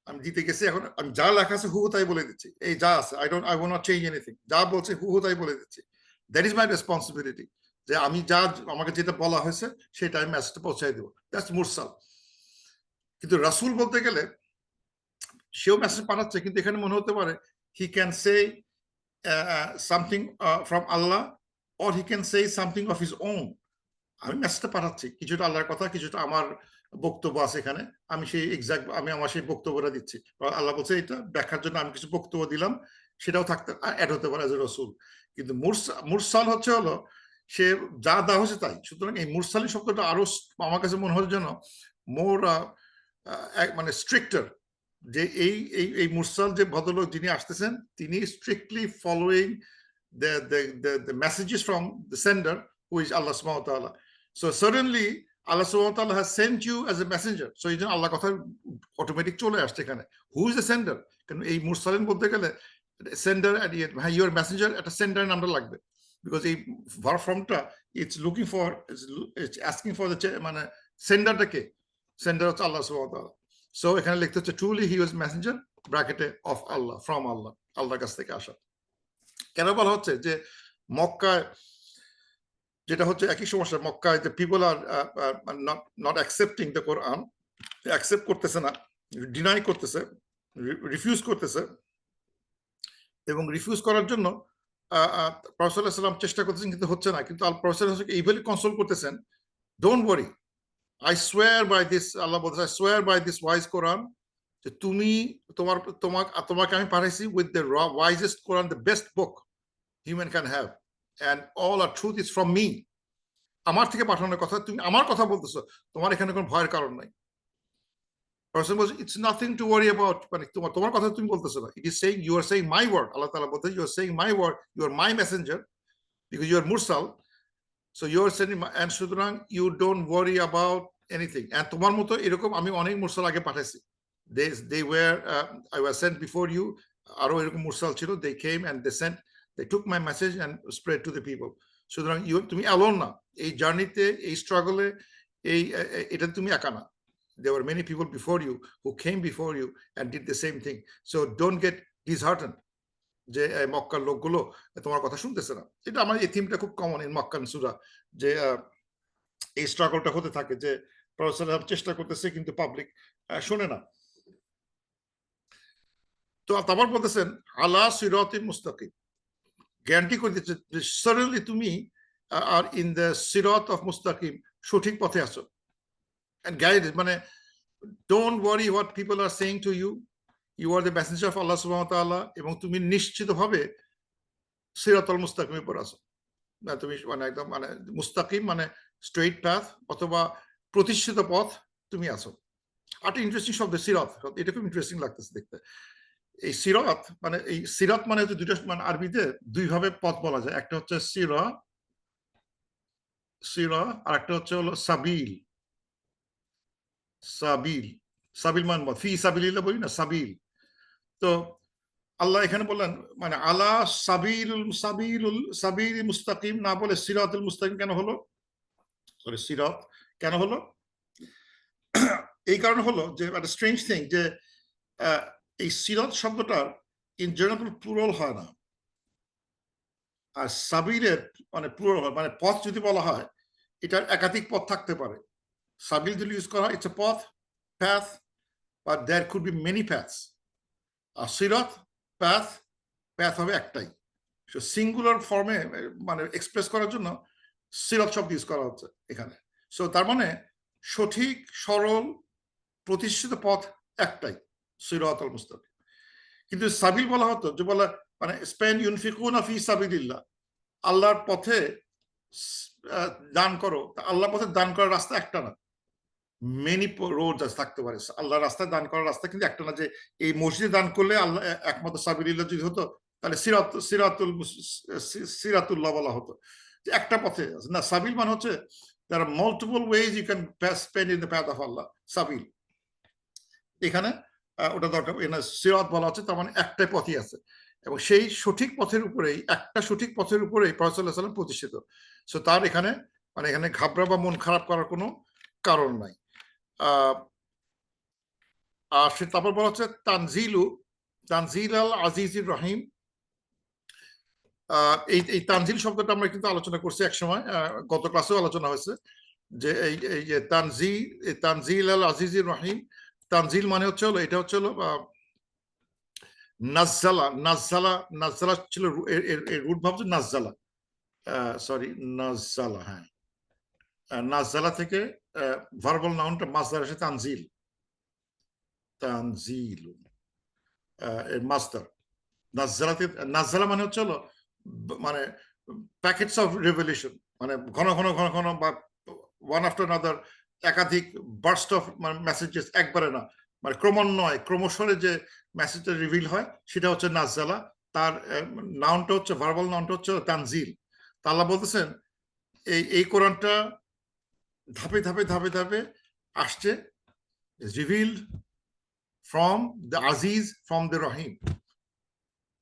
আমি দিতে গেছি, এখন আমি যা লেখা আছে হু তাই বলে দিচ্ছি, এই যা আছে I will not change anything, যা বলছে হু তাই বলে দিচ্ছি। দ্যাট ইজ মাই রেসপন্সিবিলিটি, যে আমি যা আমাকে যেটা বলা হয়েছে সেটা আমি মেসেজটা পৌঁছাই দেবো, দ্যাটস মুরসাল। কিন্তু রাসূল বলতে গেলে সেও মেসেজ পাঠাচ্ছে, কিন্তু এখানে মনে হতে পারে he can say something from Allah, or he can say something of his own. আমি মেসেজটা পাঠাচ্ছি, কিছুটা আল্লাহর কথা, কিছুটা আমার বক্তব্য আছে এখানে, আমি সেই এক্সাক্ট আমি আমার সেই বক্তব্যটা দিচ্ছি। আল্লাহ বলছে এটা ব্যাখ্যার জন্য আমি কিছু বক্তব্য দিলাম, সেটাও থাকতে অ্যাড হতে পারে এজ এ রসুল। কিন্তু মুরসাল হচ্ছে হলো সে যা দেওয়া হয়েছে তাই। সুতরাং এই মুরসালি শব্দটা আরো আমার কাছে মনে হয় যেন মোর মানে স্ট্রিক্টার, যে এই এই এই মুরসাল যে ভদ্রলোক যিনি আসতেছেন তিনি strictly following the messages from the sender, who is Allah subhanahu wa ta'ala. So certainly Allah subhanahu wa ta'ala has sent you as a messenger. So এই জন্য আল্লাহ কথা অটোমেটিক চলে আসছে এখানে, হু ইজ দ্য সেন্ডার। কারণ এই মুরসালিন বলতে গেলে সেন্ডার হ্যাঁ ইউর মেসেঞ্জার, একটা সেন্ডার নামটা লাগবে, বিকজ এই ভার্ব ফর্মটা it's looking for, it's asking for the মানে সেন্ডারটা কে? সেন্ডার হচ্ছে আল্লাহ সুবহানাহু ওয়া তাআলা। সো এখানে লিখতে হচ্ছে ট্রুলি হি ওয়াজ মেসেঞ্জার ব্র্যাকেটে অফ আল্লাহ, ফ্রম আল্লাহ, আল্লাহর কাছ থেকে আসা। কেন বলা হচ্ছে যে মক্কায় যেটা হচ্ছে একই সমস্যা, মক্কায় যে people are not accepting the Quran, accept করতেছে না, ডিনাই করতেছে, রিফিউজ করতেছে, এবং রিফিউজ করার জন্য প্রফেসর সাল্লাল্লাহু আলাইহি ওয়াসাল্লাম চেষ্টা করতেছেন কিন্তু হচ্ছে না। কিন্তু প্রফেসর এইভাবে কনসোল করতেছেন, don't worry, I swear by this, আল্লাহ বলতেছে I swear by this wise কোরআন, যে তুমি তোমাকে আমি পাঠাইছি with the wisest Quran, the best book human can have, and all our truth is from me. আমার থেকে পাঠানোর কথা, তুমি আমার কথা বলতেছো, তোমার এখানে কোনো ভয়ের কারণ নাই। person was, it's nothing to worry about, মানে তোমার কথা তুমি বলতেছো না, it is saying you are saying my word, আল্লাহ তাআলা বলতেছে you are saying my word, you are my messenger because you are mursal, so you are sending my, and সুতরাং you don't worry about anything. and তোমার মতো এরকম আমি অনেক মুরসাল আগে পাঠাইছি, they were I was sent before you, আরো এরকম মুরসাল ছিল, they came and they sent, they took my message and spread to the people. সুতরাং তুমি অ্যালোন না এই জার্নিতে, এই স্ট্রাগলে, এটা তুমি একা না। There were many people before you who came before you and did the same thing. So don't get disheartened যে মক্কার লোকগুলো তোমার কথা শুনতেছে না। এটা আমার এই থিমটা খুব কমন ইন মক্কান সূরা, যে এই স্ট্রাগলটা হতে থাকে, যে প্রফেসর চেষ্টা করতেছে কিন্তু পাবলিক শোনে না। তো তারপর বলতেছেন আলা সিরাতিন মুস্তাকিম, গ্যারান্টি করে দিচ্ছে যে সাডেনলি তুমি আর ইন দ্য সিরাত অফ মুস্তাকিম, সঠিক পথে আছো। এন্ড গাইড মানে don't worry what people are saying to you. You are the messenger of Allah subhanahu wa ta'ala, এবং তুমি নিশ্চিতভাবে সিরাতুল মুস্তাকিমের উপর আছো। না তুমি মানে একদম মানে মুস্তাকিম মানে স্ট্রেইট পাথ অথবা প্রতিষ্ঠিত পথ তুমি আছো। আরেকটা ইন্টারেস্টিং শব্দ সিরাত, এটা খুব ইন্টারেস্টিং লাগতেছে দেখতে। এই সিরাত মানে এই সিরাত মানে হচ্ছে দুইটা মানে আরবিতে দুইভাবে পথ বলা যায়, একটা হচ্ছে সিরা সিরা আর একটা হচ্ছে হলো সাবিল। সাবিল সাবিল মান ফি সাবিলিল্লাহ বলি না, সাবিল। তো আল্লাহ এখানে বললেন মানে আলা সাবিল মুস্তাকিম না বলে সিরাতুল মুস্তাকিম কেন হলো, সরি সিরাত কেন হলো? এই কারণে হলো যে একটা স্ট্রেঞ্জ থিং যে এই সিরাত শব্দটার ইন জেনারেল প্লুরাল হয় না, আর সাবিলের মানে প্লুরাল হয়, মানে পথ যদি বলা হয় এটার একাধিক পথ থাকতে পারে। সাবিল যদি ইউজ করা হয় ইটস এ পথ, path, but there could be many paths. আর সিরাত প্যাথ হবে একটাই। সিঙ্গুলার ফর্মে মানে এক্সপ্রেস করার জন্য সিরাত শব্দ ইউজ করা হচ্ছে এখানে। সো তার মানে সঠিক সরল প্রতিষ্ঠিত পথ একটাই, সিরাতুল মুস্তাকিম। কিন্তু সাবিল বলা হতো যে বলা মানে স্পেন ইউনফিকুনা ফি সাবিলিল্লাহ, আল্লাহর পথে দান করো। আল্লাহর পথে দান করার রাস্তা একটা না, মেনি রোড থাকতে পারে। আল্লাহর রাস্তায় দান করার রাস্তা কিন্তু একটা না, যে এই মসজিদে দান করলে আল্লাহ একমাত্র সাবিলিল্লাহ যদি হতো তাহলে সিরাতুল্লাহ বলা হতো, যে একটা পথে না। সাবিল মানে হচ্ছে there are multiple ways you can spend in the path of Allah, সাবিল। এখানে ওটা দরকার, সিরাত বলা হচ্ছে তার মানে একটাই পথই আছে, এবং সেই সঠিক পথের উপরেই একটা সঠিক পথের উপরেই প্রফেসর সাল্লাল্লাহু আলাইহি ওয়াসাল্লাম প্রতিষ্ঠিত। সো তার এখানে মানে এখানে ঘাবড়া বা মন খারাপ করার কোনো কারণ নাই। আর সে তারপর বলা হচ্ছে তানজিল আল আজিজির রহিম। এই তানজিল শব্দটা আমরা কিন্তু আলোচনা করছি এক সময়, গত ক্লাসেও আলোচনা হয়েছে যে এই যে তানজিল আল আজিজির রহিম। তানজিল মানে হচ্ছে হলো এটা হচ্ছে হলো নাজ্জালা ছিল, এর রুট ভাব নাজ্জালা, সরি নাজ্জালা, হ্যাঁ নাজ্জালা থেকে ভার্বাল নাউনটা মাসদার আসে তানজিল, এর মাসদার নাজ্জালা মানে হচ্ছে হলো মানে প্যাকেটস অফ রেভেলেশন, মানে ঘন ঘন ঘন ঘন বা ওয়ান আফটার আনাদার একাধিক বার্স্ট অফ মেসেজেস, একবারে না, মানে ক্রমান্বয়ে ক্রমশরে যে মেসেজটা রিভিল হয় সেটা হচ্ছে নাজ্জালা। তার নাউনটা হচ্ছে ভার্বাল নাউনটা হচ্ছে তানজিল। তা আল্লাহ বলতেছেন এই কোরআনটা ধাপে ধাপে ধাপে ধাপে আসছে, রিভিলড ফ্রম দ্য আজিজ, ফ্রম দ্য রহিম।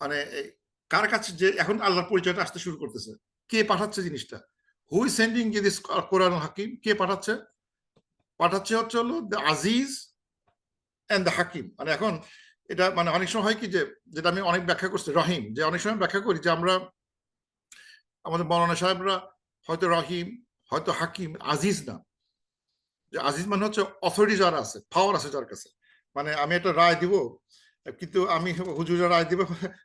মানে কার কাছে যে এখন আল্লাহর পরিচয়টা আসতে শুরু করতেছে, কে পাঠাচ্ছে জিনিসটা, হু ইজ সেন্ডিং দিস কোরআন হাকিম, কে পাঠাচ্ছে হচ্ছে হলো দ্য আজিজ এন্ড দ্য হাকিম। মানে এখন এটা মানে অনেক সময় হয় কি যে, যেটা আমি অনেক ব্যাখ্যা করছি রহিম, যে অনেক সময় ব্যাখ্যা করি যে আমরা আমাদের মৌলানা সাহেবরা হয়তো রহিম হয়তো হাকিম, আজিজ না। যে আজিজ মানে হচ্ছে অথরিটি যারা আছে, পাওয়ার আছে যার কাছে। মানে আমি একটা রায় দিব, কিন্তু আমি হুজুরা রায় দিব,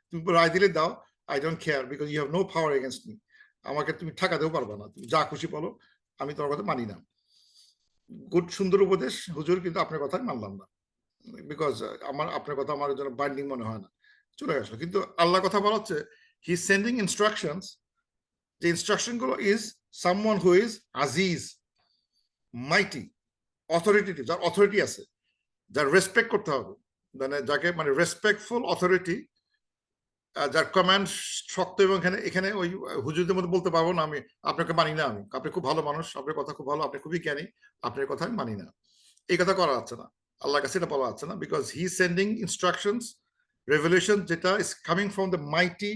তুমি রায় দিলে দাও, I don't care because you have no power against me. আমাকে তুমি ঠেকাতেও পারবা না, তুমি যা খুশি বলো, আমি তোমার কথা মানি না। গুড সুন্দর উপদেশ হুজুর, কিন্তু আপনার কথাই মানলাম না, বিকজ আপনার কথা আমার জন্য বাইন্ডিং মনে হয় না, চলে গেছো। কিন্তু আল্লাহ কথা বলা হচ্ছে হি ইজ সেন্ডিং ইনস্ট্রাকশনস, যে ইনস্ট্রাকশন গুলো ইজ সামওয়ান হু ইজ আজিজ, মাইটি, অথরিটেটিভ, যার অথরিটি আছে, যার রেসপেক্ট করতে হবে, মানে যাকে মানে রেসপেক্টফুল অথরিটি, যার কমান্ড শক্ত। এবং এখানে ওই হুজুরদের মধ্যে বলতে পারবো না আমি আপনাকে মানি না, আমি আপনি খুব ভালো মানুষ, আপনার কথা খুব ভালো, আপনি খুবই জ্ঞানী, আপনার কথা আমি মানি না, এই কথা করা যাচ্ছে না, আল্লাহর কাছে এটা বলা যাচ্ছে না। Because he is sending instructions, revelation যেটা is coming from the mighty,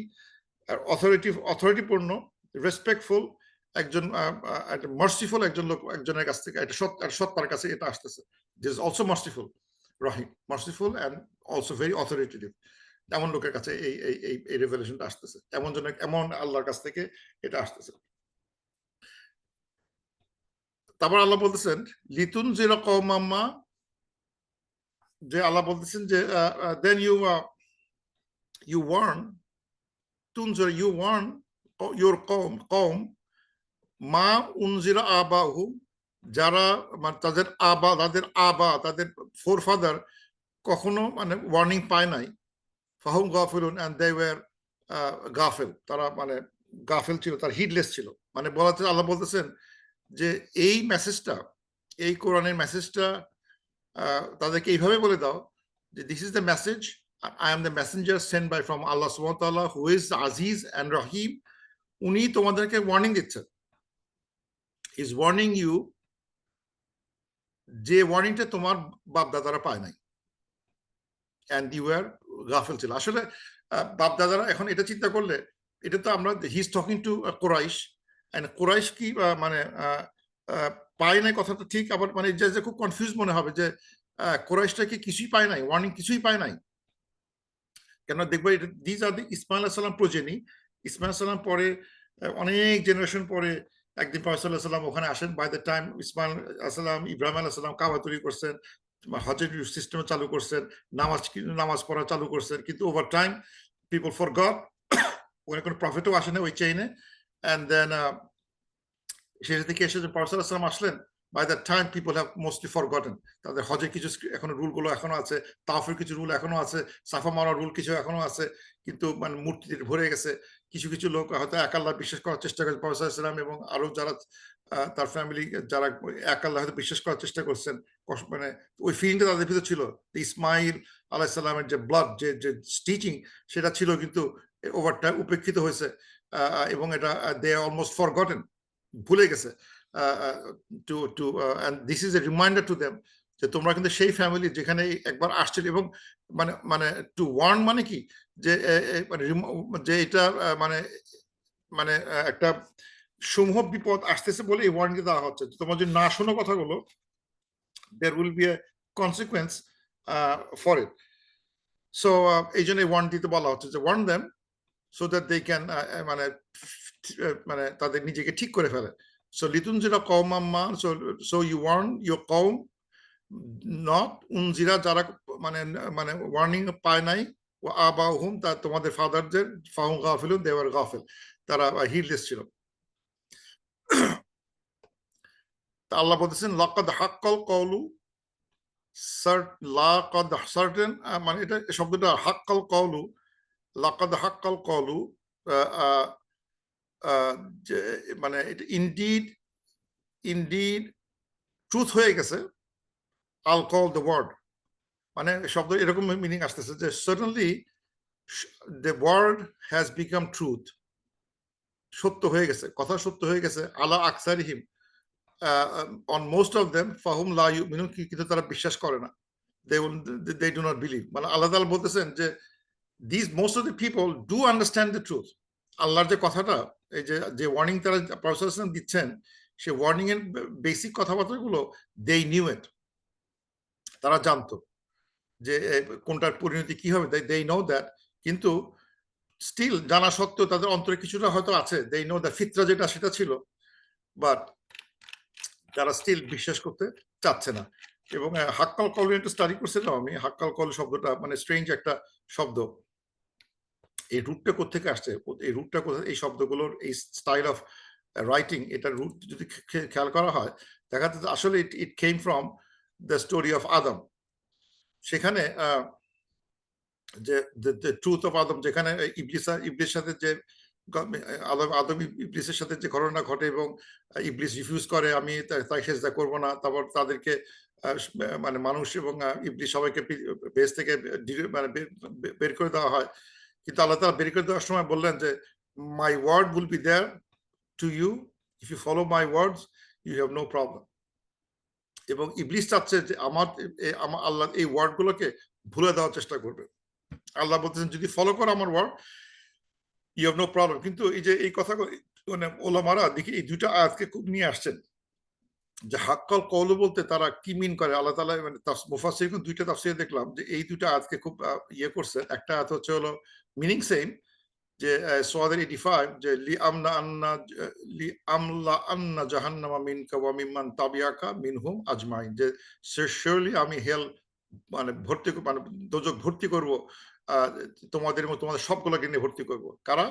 অথরিটিপূর্ণ, রেসপেক্টফুল একজন, মার্সিফুল একজন লোক, একজনের কাছ থেকে, একটা সত্তার কাছে এটা আসতেছে। This is also merciful Rahim, merciful and also very authoritative. এমন লোকের কাছে এই রেভেলেশনটা আসতেছে, এমন আল্লাহর কাছ থেকে এটা আসতেছে। তারপর আল্লাহ বলতেছেন লিতুন জিরা কওমাম্মা, যে আল্লাহ বলতেছেন যে দেন you warn, tunzir, you warn your qawm মা উনজিরা আবাহুম, যারা তাদের আবা তাদের forefather কখনো মানে ওয়ার্নিং পায় নাই, ফাহুম গাফিলুন, and they were গাফিল, তারা মানে গাফিল ছিল, তার হিডলেস ছিল। মানে বলাতে আল্লাহ বলতেছেন যে এই মেসেজটা, এই কোরআনের মেসেজটা তাদেরকে এইভাবে বলে দাও যে this is the message, I am the messenger send by from আল্লাহ সুবহানাহু ওয়া তাআলা হু ইজ আজিজ এন্ড রহিম। উনি তোমাদেরকে ওয়ার্নিং দিচ্ছেন, ইজ ওয়ার্নিং ইউ, যে ওয়ার্নিংটা তোমার বাপ দাদারা পায় নাই, এন্ড ইউ আর গাফিল ছিল। আসলে বাপ দাদারা এখন এটা চিন্তা করলে, এটা তো আমরা he is talking to Quraysh, and Quraysh কি মানে পায় নাই কথাটা ঠিক, আবার মানে যে খুব কনফিউজ মনে হবে যে কুরাইশটা কি কিছুই পায় নাই, ওয়ার্নিং কিছুই পায় নাই। কেন দেখবো দিজ আর দি ইসমাইল আলাইহিস সালাম প্রজেনি। ইসমাইল আলাইহিস সালাম পরে অনেক জেনারেশন পরে একদিন প্রফেট সাল্লাল্লাহু আলাইহি ওয়াসাল্লাম ওখানে আসেন। বাই দ্য টাইম ইসমাইল আলাইহিস সালাম, ইব্রাহিম আলাইহিস সালাম কাবা তৈরি করছেন, হজের সিস্টেম চালু করছেন, নামাজ পড়া চালু করছেন, কিন্তু ওভার টাইম পিপল ফরগট, ওখানে কোনো প্রফিটও আসে না ওই চেইনে। এন্ড দেন শেষ দিকে এসে যে প্রফেট সাল্লাল্লাহু আলাইহি ওয়াসাল্লাম আসলেন, by that time people have mostly forgotten. তাদের হজের কিছু এখনো রুলগুলো এখনো আছে, তাওয়াফের কিছু রুল এখনো আছে, সাফা মারার রুল কিছু এখনো আছে, কিন্তু মানে মূর্তিতে ভরে গেছে। কিছু কিছু লোক হয়তো এক আল্লাহ বিশ্বাস করার চেষ্টা করে, প্রফেট সাল্লাল্লাহু আলাইহি ওয়াসাল্লাম এবং আরো যারা তার ফ্যামিলি যারা এক আল্লাহ হয়তো বিশ্বাস করার চেষ্টা করছেন, মানে ওই ফিলিংটা তাদের ভিতরে ছিল। ইসমাইল আলাইহিস সালামের যে ব্লাড, যে টিচিং, সেটা ছিল, কিন্তু ওভার টাইম উপেক্ষিত হয়েছে, এবং এটা দে অলমোস্ট ফরগটেন, ভুলে গেছে। and this is a reminder to them যে তোমরা কিন্তু সেই ফ্যামিলি যেখানে একবার আসছিল, এবং মানে মানে টু ওয়ার্ন মানে কি, যে যে এটা মানে মানে একটা সমূহ বিপদ আসতেছে বলে এই ওয়ার্নিং দেওয়া হচ্ছে। তোমার যদি না শোনো কথাগুলো, there will be a consequence for it. So এই জন্য ওয়ার্ন দিতে বলা হচ্ছে যে warn them so that they can মানে তাদের নিজেকে ঠিক করে ফেলে। So litunzira qawman ma, so you warn your qawm, not unzira যারা মানে মানে ওয়ার্নিং পায় নাই, ও আবাহুম, তা তোমাদের ফাদারদের, ফাহুম গাফিলুন, they were গাফিল, তারা হিডলেস ছিল। আল্লাহ বলতেছেন লাকাদ হাক্কাল কওলু, লাকাদ সার্টেন, মানে এটা শব্দটা হাক্কাল কওলু, লাকাদ হাক্কাল কওলু, মানে ইনডিড ট্রুথ হয়ে গেছে, আল কল দ্য ওয়ার্ড, মানে শব্দ এরকম মিনিং আসতেছে যে certainly the word has become truth, সত্য হয়ে গেছে, কথা সত্য হয়ে গেছে, আলা আকসারিহিম, অন মোস্ট অফ দেম, ফাহুম লা ইউমিনুন, কিন্তু তারা বিশ্বাস করে না, they do not believe। মানে আল্লাহ তাআলা বলতেছেন যে these most of the people do understand the truth। আল্লাহর যে কথাটা, এই যে ওয়ার্নিং তারা প্রসেসন দিচ্ছেন, সে ওয়ার্নিং এর বেসিক কথাবার্তাগুলো they knew it, তারা জানতো যে কোনটার পরিণতি কি হবে, they know that। কিন্তু স্টিল জানা সত্ত্বেও তাদের অন্তরে কিছুটা হয়তো আছে, they know that ফিতরা যেটা সেটা ছিল, বাট তারা স্টিল বিশ্বাস করতে চাচ্ছে না। এবং হাক্কাল কল একটু স্টাডি করছিলাম আমি, হাক্কাল কল শব্দটা মানে স্ট্রেঞ্জ একটা শব্দ। এই রুটটা কোথেকে আসছে, এই রুটটা কোথায়, এই শব্দগুলোর এই স্টাইল অফ রাইটিং, এটার রুট যদি খেয়াল করা হয়, দেখা যাচ্ছে আসলে it came from the story of Adam. সেখানে যে ট্রুথ অফ আদম, যেখানে ইবলিসের সাথে যে আদম ইবলিসের সাথে যে ঘটনা ঘটে, এবং ইবলিস রিফিউজ করে, আমি তাই সেজদা করব না, তারপর তাদেরকে মানে মানুষ এবং ইবলিস সবাইকে বেস থেকে মানে বের করে দেওয়া হয়। কিন্তু আল্লাহ তাআলা বের করে দেওয়ার সময় বললেন যে my word will be there to you, if you follow my words you have no problem. এবং ইবলিস চাচ্ছে যে আমার আল্লাহ এই ওয়ার্ডগুলোকে ভুলে দেওয়ার চেষ্টা করবে। আল্লাহ বলতেছেন যদি ফলো করো আমার word, you have no problem. কিন্তু এই যে এই কথা মানে ওলামারা দেখি এই দুইটা আয়াতকে খুব নিয়ে আসছেন, যে হাক্কাল কওল বলতে তারা কি মিন করে। আল্লাহ তাআলা মানে মুফাসসিরিন দুইটা তাফসীরে দেখলাম যে এই দুইটা আয়াতকে খুব ইয়ে করছে। একটা আয়াত হচ্ছে হলো মিনিং সেম, যে সুরাদের 85, যে লি আমলা আন্না জাহান্নামা মিনকা ওয়া মিম্মান তাবিআকা মিনহুম আজমাইন, যে শিওরলি আমি হেল মানে ভর্তি, মানে দোজখ ভর্তি করব তোমাদের সবগুলোকে নিয়ে ভর্তি করব। কারা?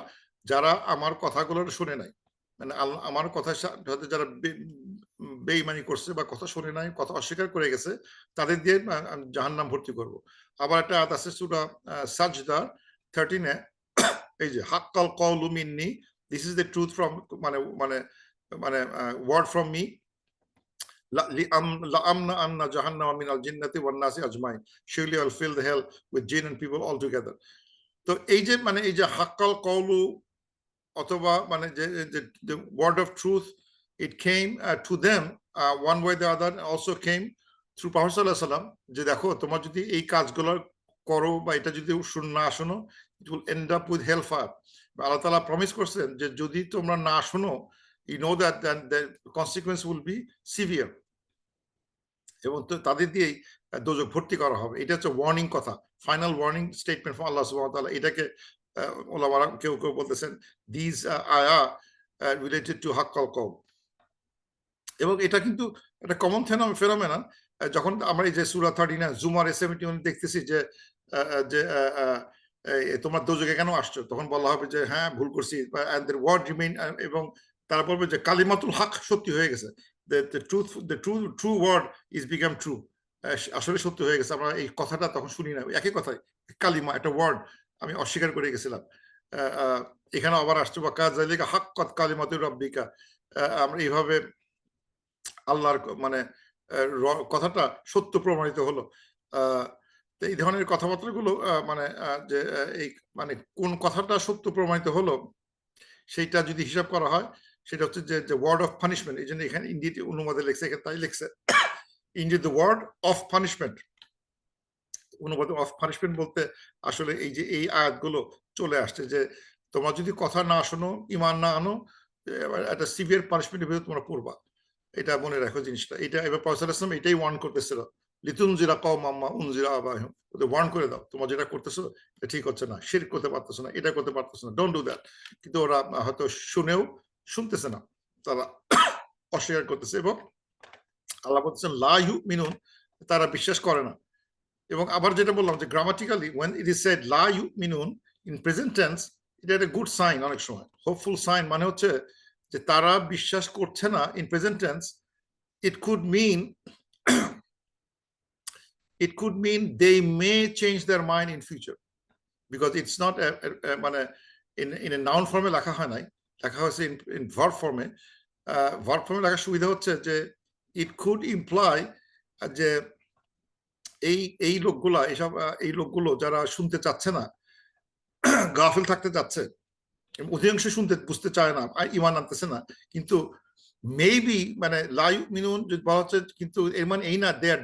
যারা আমার কথাগুলো শুনে নাই, মানে আমার কথার সাথে যারা বেঈমানি করছে বা কথা শুনে নাই, কথা অস্বীকার করে গেছে, তাদের দিয়ে জাহান্নাম ভর্তি করব। আবার একটা আয়াত আছে সূরা সাজদা 13 এ, এই যে হাক্কাল কওলু মিন্নি, this is the truth from, মানে মানে মানে word from me, لأملأن أن جهنم من الجنة والناس أجمعين, surely I'll fill the hell with jinn and people all together. তো এই যে মানে এই যে হাক্কাল কওলু অথবা মানে যে the word of truth, it came to them one way or the other, also came through Prophet sallallahu alaihi wasallam, যে দেখো তোমার যদি এই কাজগুলো করো বা এটা যদি না শোনো, it will end up with hellfire. আল্লাহ তাআলা প্রমিস করছেন যে যদি তোমরা না শোনো, you know that then the consequence will be severe, এবং তাদের দিয়েই দোজখ ভর্তি করা হবে। এটা হচ্ছে ওয়ার্নিং কথা, ফাইনাল ওয়ার্নিং স্টেটমেন্ট ফ্রম আল্লাহ সুবহানাহু ওয়া তাআলা। এটাকে ওলামারা কেউ কেউ বলতেছেন দিস আয়া রিলেটেড টু হাক্কাল কওল। এবং এটা কিন্তু একটা কমন ফেনোমেনন। যখন আমরা এই যে সূরা 39 জুমার 71 দেখতেছি যে তোমরা দোজখে কেন আসছো, তখন বলা হবে যে হ্যাঁ ভুল করছি, এন্ড দেয়ার ওয়ার্ড রিমেইন, এবং তারা বলবে যে কালিমাতুল হক সত্যি হয়ে গেছে, the true word is become true, আসলে সত্য হয়ে গেছে। আমরা এই কথাটা তখন শুনি না, একই কথাই, কালিমা একটা ওয়ার্ড আমি অস্বীকার করে গেছিলাম। এখানে আবার আসছে বা কাযালিকা হাক্কাত কালিমাতু রাব্বিকা, আমরা এইভাবে আল্লাহর মানে কথাটা সত্য প্রমাণিত হলো। এই ধরনের কথাবার্তাগুলো মানে যে এই মানে কোন কথাটা সত্য প্রমাণিত হলো সেইটা যদি হিসাব করা হয়, সেটা হচ্ছে যে ওয়ার্ড অফ পানিশমেন্ট। এই জন্য এখানে ইন্ডিতে অনুবাদে লেখছে, এখানে তাই লেখছে indeed the word of punishment. অনুবাদে অফ পানিশমেন্ট বলতে আসলে এই যে এই আয়াতগুলো চলে আসছে যে তোমরা যদি কথা না শোনো, ইমান না আনো, একটা সিভিয়ার পানিশমেন্টের ভিতরে তোমরা পড়বা। এটা মনে রাখো জিনিসটা। এটা এবার প্রফেসর সাল্লাল্লাহু আলাইহি ওয়াসাল্লাম এটাই ওয়ার্ন করতেছিল, লিতুনজিরা কওমান মা উনজিরা আবাহুম, ওদের ওয়ার্ন করে দাও তোমরা যেটা করতেছো এটা ঠিক হচ্ছে না, শিরক করতে পারতেছো না, এটা করতে পারতেছো না, ডোন্ট ডু দ্যাট। কিন্তু ওরা হয়তো শুনেও শুনতেছে না, তারা অস্বীকার করতেছে। এবং আল্লাহ বলতেছেন লা ইউমিনুন, তারা বিশ্বাস করে না। এবং আবার যেটা বললাম যে grammatically when it is said লা ইউমিনুন in present tense, এটা একটা গুড সাইন, অনেক সময় হোপফুল সাইন। মানে হচ্ছে যে তারা বিশ্বাস করছে না in present tense, it could mean they may change their mind in future, because it's not মানে in a noun form লেখা হয় নাই, লেখা হয়েছে in verb form A. verb form লেখার সুবিধা হচ্ছে যে it could imply যে এই লোকগুলা, এই লোকগুলো যারা শুনতে চাচ্ছে না, গাফিল থাকতে চাচ্ছে, অধিকাংশ শুনতে বুঝতে চায় না, ঈমান আনতেছে না, কিন্তু মেবি মানে লা ইউমিনুন যদি বলা হচ্ছে, কিন্তু এর মানে এই না they are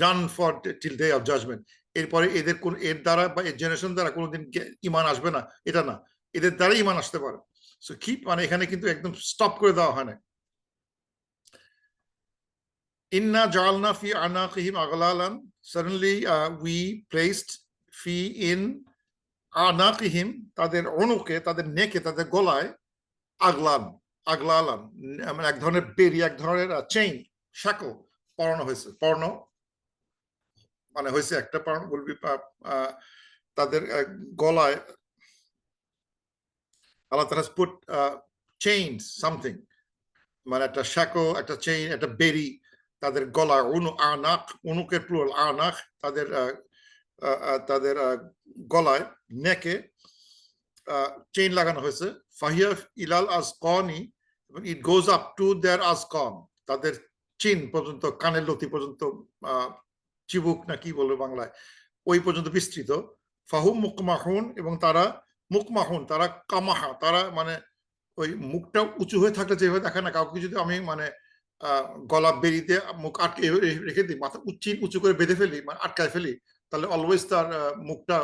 done for till day of judgement, এরপরে এদের কোন এর দ্বারা বা এর জেনারেশন দ্বারা কোনোদিন ঈমান আসবে না, এটা না, এদের দ্বারা ঈমান আসতে পারে। সো কি মানে এখানে কিন্তু একদম স্টপ করে দেওয়া হয় না। Inna ja'alna fi anaqihim aghlalan, suddenly we placed fi in anaqihim, তাদের অনুকে, তাদের নেকে, তাদের গলায় আগলান, আগলালান মানে এক ধরনের বেরি, এক ধরনের চেইন, শাকল পরানো হয়েছে। পরানো মানে হয়েছে একটা বলবি তাদের গলায় আল্লাহ তাআলা পুট চেইন সামথিং, মানে একটা শাকল, একটা চেইন, একটা বেরি তাদের গলায়, আনাক, অনুকের প্লুরাল আনাক, তাদের তাদের গলায়, নেকে চেইন লাগানো হয়েছে। ফাহিয়া ইলাল আজকানি, ইট গোজ আপ টু দেয়ার আজকান, তাদের চিন পর্যন্ত, কানের লতি পর্যন্ত, চিবুক না কি বলবে বাংলায়, ওই পর্যন্ত বিস্তৃত। ফাহুম মুকমাহুন, এবং তারা মুকমাহুন, তারা কামাহা, তারা মানে ওই মুখটা উঁচু হয়ে থাকলে যেভাবে দেখে না, কাউকে যদি আমি মানে গলা বেরিতে মুখ আটকে রেখে দিই, মাথা উঁচু করে বেঁধে ফেলি, মানে আটকায় ফেলি, তাহলে অলওয়েজ তার মুখটা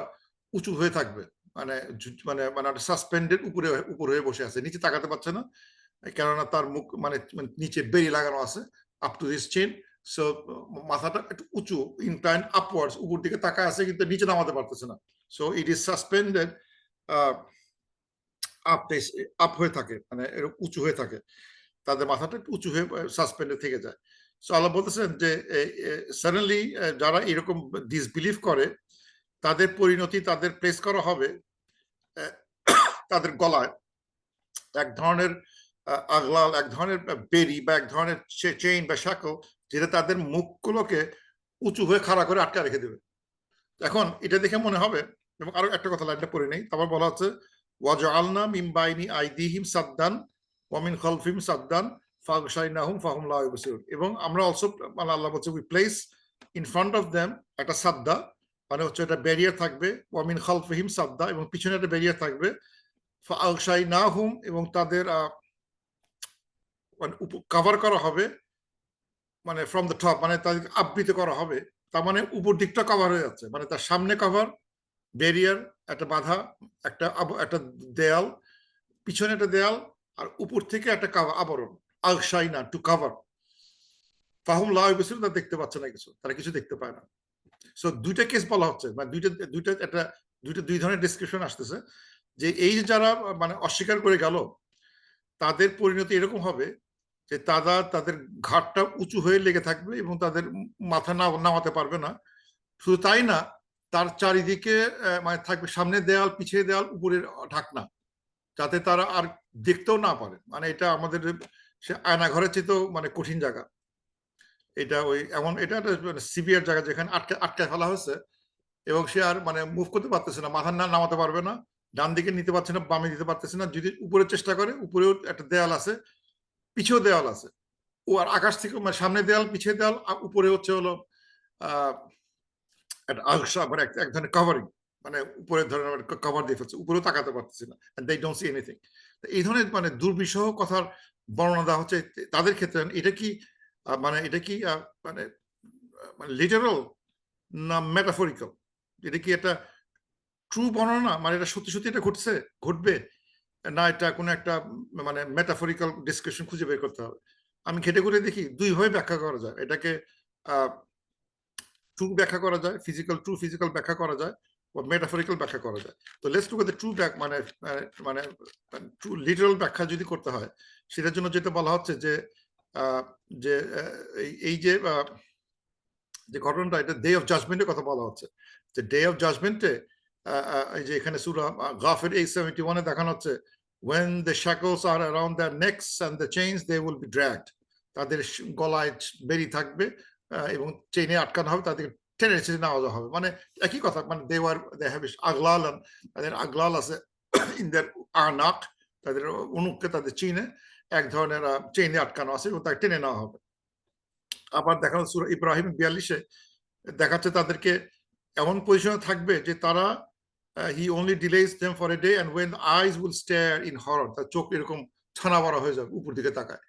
উঁচু হয়ে থাকবে, মানে মানে মানে সাসপেন্ডের উপরে হয়ে বসে আছে, নিচে তাকাতে পারছে না, কেননা তার মুখ মানে নিচে বেরি লাগানো আছে up to this chain. So মাথাটা একটু উঁচু, ইনক্লাইন্ড আপওয়ার্ডস, উপর দিকে তাকায় আছে কিন্তু নিচে নামাতে পারতেছে না। So it is suspended up হয়ে থাকে, মানে এরকম উঁচু হয়ে থাকে, তাদের মাথাটা একটু উঁচু হয়ে সাসপেন্ডে থেকে যায়। সো আল্লাহ বলতেছেন যে সাডেনলি যারা এরকম ডিসবিলিভ করে, তাদের পরিণতি, তাদের প্লেস করা হবে তাদের গলায় এক ধরনের আগলাল, এক ধরনের বেরি বা এক ধরনের চেইন বা শাকল, যেটা তাদের মুখগুলোকে উঁচু হয়ে খাড়া করে আটকা রেখে দেবে। এখন এটা দেখে মনে হবে, এবং আরো একটা কথা লাইনটা পড়ে নেই, তারপর বলা হচ্ছে ওয়াজআলনা মিন বাইনি আইদিহিম সাদ্দান ওয়া মিন খালফিহিম সাদ্দান ফাগশাইনাহুম ফাহুম লা ইউবসিরুন। এবং আমরা অলসো, মানে আল্লাহ বলছে we place in front of them একটা সাদ্দা, মানে হচ্ছে একটা ব্যারিয়ার থাকবে, ওয়া মিন খালফিহিম সাদ্দা, এবং পিছনে একটা ব্যারিয়ার থাকবে, ফাগশাইনাহুম, এবং তাদের মানে কভার করা হবে, মানে ফ্রম দ্য টপ, মানে তাদেরকে আবৃত করা হবে। তার মানে উপর দিকটা কভার হয়ে যাচ্ছে, মানে তার সামনে কভার, ব্যারিয়ার, একটা বাধা, একটা দেয়াল, পিছনে একটা দেয়াল, আর উপর থেকে একটা আবরণ, আলশাইনা, টু কভার। ফাহুম লা ইউবসিরুন, তারা দেখতে পাচ্ছে না কিছু, তারা কিছু দেখতে পায় না। সো দুইটা কেস বলা হচ্ছে, মানে দুই ধরনের ডেসক্রিপশন আসতেছে, যে এই যে যারা মানে অস্বীকার করে গেল, তাদের পরিণতি এরকম হবে যে তাদের ঘাটটা উঁচু হয়ে লেগে থাকবে এবং তাদের মাথা নামাতে পারবে না। শুধু তাই না, তার চারিদিকে মানে থাকবে সামনে দেয়াল, পিছিয়ে দেয়াল, উপরের ঢাকনা, যাতে তারা আর দেখতেও না পারে। মানে এটা আমাদের সে আয়না ঘরের চেয়েতেও মানে কঠিন জায়গা এটা। ওই এমন এটা একটা সিভিয়ার জায়গা, যেখানে আটকে ফেলা হয়েছে, এবং সে আর মানে মুভ করতে পারতেছে না, মাথা নামাতে পারবে না, ডান দিকে নিতে পারছে না, বামে দিতে পারতেছে না। যদি উপরে চেষ্টা করে, উপরেও একটা দেয়াল আছে, পিছেও দেয়াল আছে, ও আর আকাশ থেকে মানে সামনে দেয়াল, পিছিয়ে দেয়াল, উপরে হচ্ছে হলো একটা আলসা, মানে এক ধরনের কভারিং, মানে উপরে ধরনের কভার দিয়ে ফেলছে, উপরেও তাকাতে পারতেছে না, দে ডোন্ট সি এনিথিং। এই ধরনের মানে দুর্বিষহ কথার বর্ণনা দেওয়া হচ্ছে তাদের ক্ষেত্রে। এটা কি মানে লিটারাল না মেটাফরিক্যাল? এটা কি একটা ট্রু বর্ণনা, মানে এটা সত্যি সত্যি এটা ঘটবে, না এটা কোনো একটা মানে মেটাফরিক্যাল ডিসক্রিপশন খুঁজে বের করতে হবে? আমি ঘেটে করে দেখি দুইভাবে ব্যাখ্যা করা যায় এটাকে। ট্রু ব্যাখ্যা করা যায়, ফিজিক্যাল ব্যাখ্যা করা যায়, বা মেটাফরিক্যাল ব্যাখ্যা করা যায়। তো let's look at the true মানে মানে ট্রু লিটারাল ব্যাখ্যা যদি করতে হয়, সেটার জন্য যেটা বলা হচ্ছে যে যে এই যে ঘটনাটা, এটা ডে অফ জাজমেন্টের কথা বলা হচ্ছে। যে ডে অফ জাজমেন্টে এই যে এখানে সূরা গাফির 871-এ দেখানো হচ্ছে, when the shackles are around their necks and the chains they will be dragged, তাদের গলায় বেরি থাকবে এবং চেইনে আটকানো হবে, তাদেরকে টেনে ছেড়ে নেওয়া হবে। মানে একই কথা, মানে দে হ্যাভ আগলাল, তাদের আগলাল আছে ইন দেয়ার আনাক, তাদের অনুককে, তাদের চিনে এক ধরনের চেইনে আটকানো আছে এবং তাকে টেনে নেওয়া হবে। আবার দেখানো সূরা ইব্রাহিম 42-এ দেখাচ্ছে তাদেরকে এমন পজিশনে থাকবে যে তারা he only delays them for a day and when eyes will stare in horror, তার চোখ এরকম ছানা বড় হয়ে যাবে, উপর দিকে তাকায়,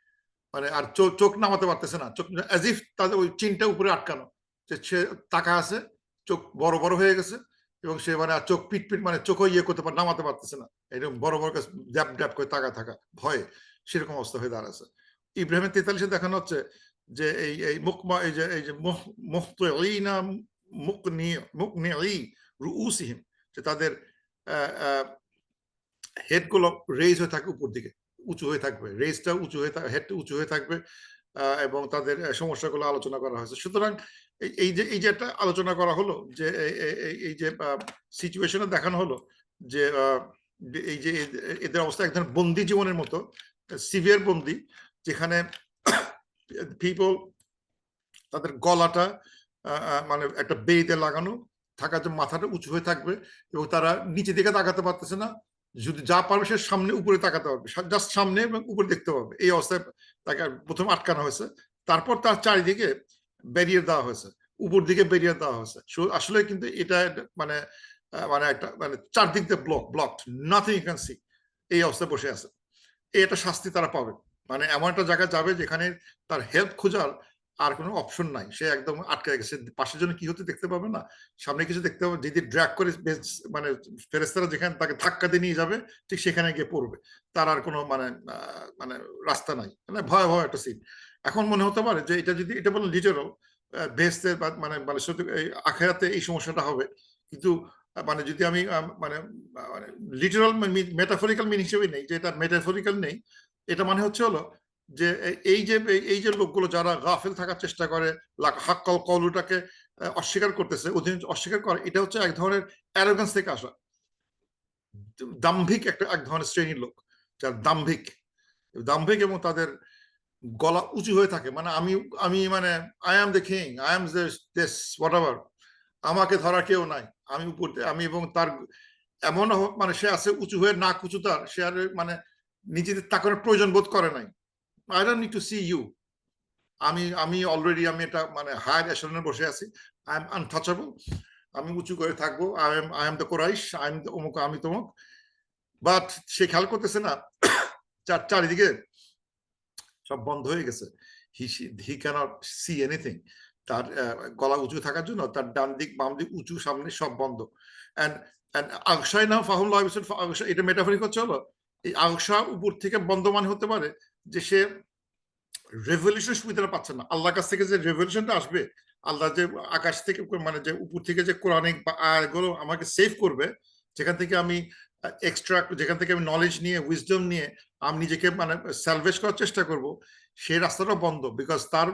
মানে আর চোখ নামাতে পারতেছে না, চোখ as if তাদের ওই চিনটা উপরে আটকানো, যে সে তাকা আছে, চোখ বড় বড় হয়ে গেছে, এবং সে মানে আর চোখ পিট মানে চোখও করতে নামাতে পারতেছে না, এরকম বড় বড় ড্যাপ ড্যাপ করে তাকা থাকা ভয়ে, সেরকম অবস্থা হয়ে দাঁড়াচ্ছে। ইব্রাহিমের 43-এ দেখানো হচ্ছে যে এই মুকমা, এই যে মুহতিঈনা মুকনিঈ রুউসিহিম, যে তাদের হেড গুলো রেজ হয়ে থাকে, উপর দিকে উঁচু হয়ে থাকবে, রেজটা উঁচু হয়ে থাকবে, হেডটা উঁচু হয়ে থাকবে, এবং তাদের সমস্যাগুলো আলোচনা করা হয়েছে। সুতরাং এই যে একটা আলোচনা করা হলো, যে এই যে সিচুয়েশনে দেখানো হলো যে এই যে এদের অবস্থা এক ধরনের বন্দি জীবনের মতো, সিভিয়ার বন্দি, যেখানে পিপল তাদের গলাটা মানে একটা বেইতে লাগানো থাকা, যে মাথাটা উঁচু হয়ে থাকবে এবং তারা নিচে দিকে তাকাতে পারতেছে না, যদি যা পারবে সে সামনে উপরে তাকাতে পারবে, জাস্ট সামনে এবং উপরে দেখতে পাবে। এই অবস্থায় তাকে প্রথম আটকানো হয়েছে, তারপর তার চারিদিকে ব্যারিয়ার দেওয়া হয়েছে, উপর দিকে ব্যারিয়ার দেওয়া হয়েছে। আসলে কিন্তু এটা মানে মানে একটা মানে চারদিক দিয়ে blocked, nothing you can see, এই অবস্থায় বসে আছে। এটা শাস্তি তারা পাবে, মানে এমন একটা জায়গায় যাবে যেখানে তার হেল্প খোঁজার আর কোনো অপশন নাই, সে একদম আটকে গেছে, পাশের জন্য কি হতে দেখতে পাবে না, সামনে কিছু দেখতে পাবে, যদি ড্র্যাগ করে মানে ফেরেশতারা যেখানে তাকে ধাক্কা দিয়ে নিয়ে যাবে, ঠিক সেখানে গিয়ে পড়বে, তার আর কোনো মানে মানে রাস্তা নাই, মানে ভয়াবহ একটা সিন। এখন মনে হতে পারে যে এটা যদি এটা বলে লিটারাল বেহেশতের মানে মানে আখিরাতে এই সমস্যাটা হবে, কিন্তু মানে যদি আমি মানে লিটারাল মেটাফরিক্যাল মিন হিসেবে নেই, যে এটা মেটাফরিক্যাল নেই, এটা মানে হচ্ছে হলো যে এই যে লোকগুলো যারা গাফিল থাকার চেষ্টা করে, হাক্কাল কওলুটাকে অস্বীকার করতেছে, অস্বীকার করে, এটা হচ্ছে এক ধরনের অ্যারোগেন্স থেকে আসা, দাম্ভিক এক ধরনের শ্রেণীর লোক, যার দাম্ভিক, দাম্ভিক এবং তাদের গলা উঁচু হয়ে থাকে, মানে আমি মানে I am the king, I am this whatever, আমাকে ধরা কেউ নাই, আমি উপর, আমি, এবং তার এমন মানে সে আছে উঁচু হয়ে নাক উঁচু, তার সে আর মানে নিজেদের তাকানোর প্রয়োজন বোধ করে নাই। I don't need to see you, আমি অলরেডি আমি এটা মানে হায়ার এশালনে বসে আছি, আই এম আনটাচেবল, আমি উঁচু করে থাকবো, I am the Quraish, I am অমুক, আমি তমুক। বাট সে খেয়াল করতেছে না চারিদিকে সব বন্ধ হয়ে গেছে, হি ক্যানট সি এনিথিং। তার গলা উঁচু থাকার জন্য তার ডান দিক বাম দিক উঁচু সামনে সব বন্ধ। আগসাই না ফাহুল্লাহ, এটা মেটাফরিক হচ্ছে হলো এই আগসা উপর থেকে বন্ধ মানে হতে পারে যে সে রেভলিউশন সুবিধাটা পাচ্ছে না। আল্লাহর কাছ থেকে যে রেভলিউশনটা আসবে, আল্লাহ যে আকাশ থেকে মানে যে উপর থেকে যে কোরআনিক আয়াতগুলো আমাকে সেভ করবে, যেখান থেকে আমি এক্সট্রা, যেখান থেকে আমি নলেজ নিয়ে উইজডম নিয়ে আমি নিজেকে মানে স্যালভেজ করার চেষ্টা করব, সেই রাস্তাটা বন্ধ, বিকজ তার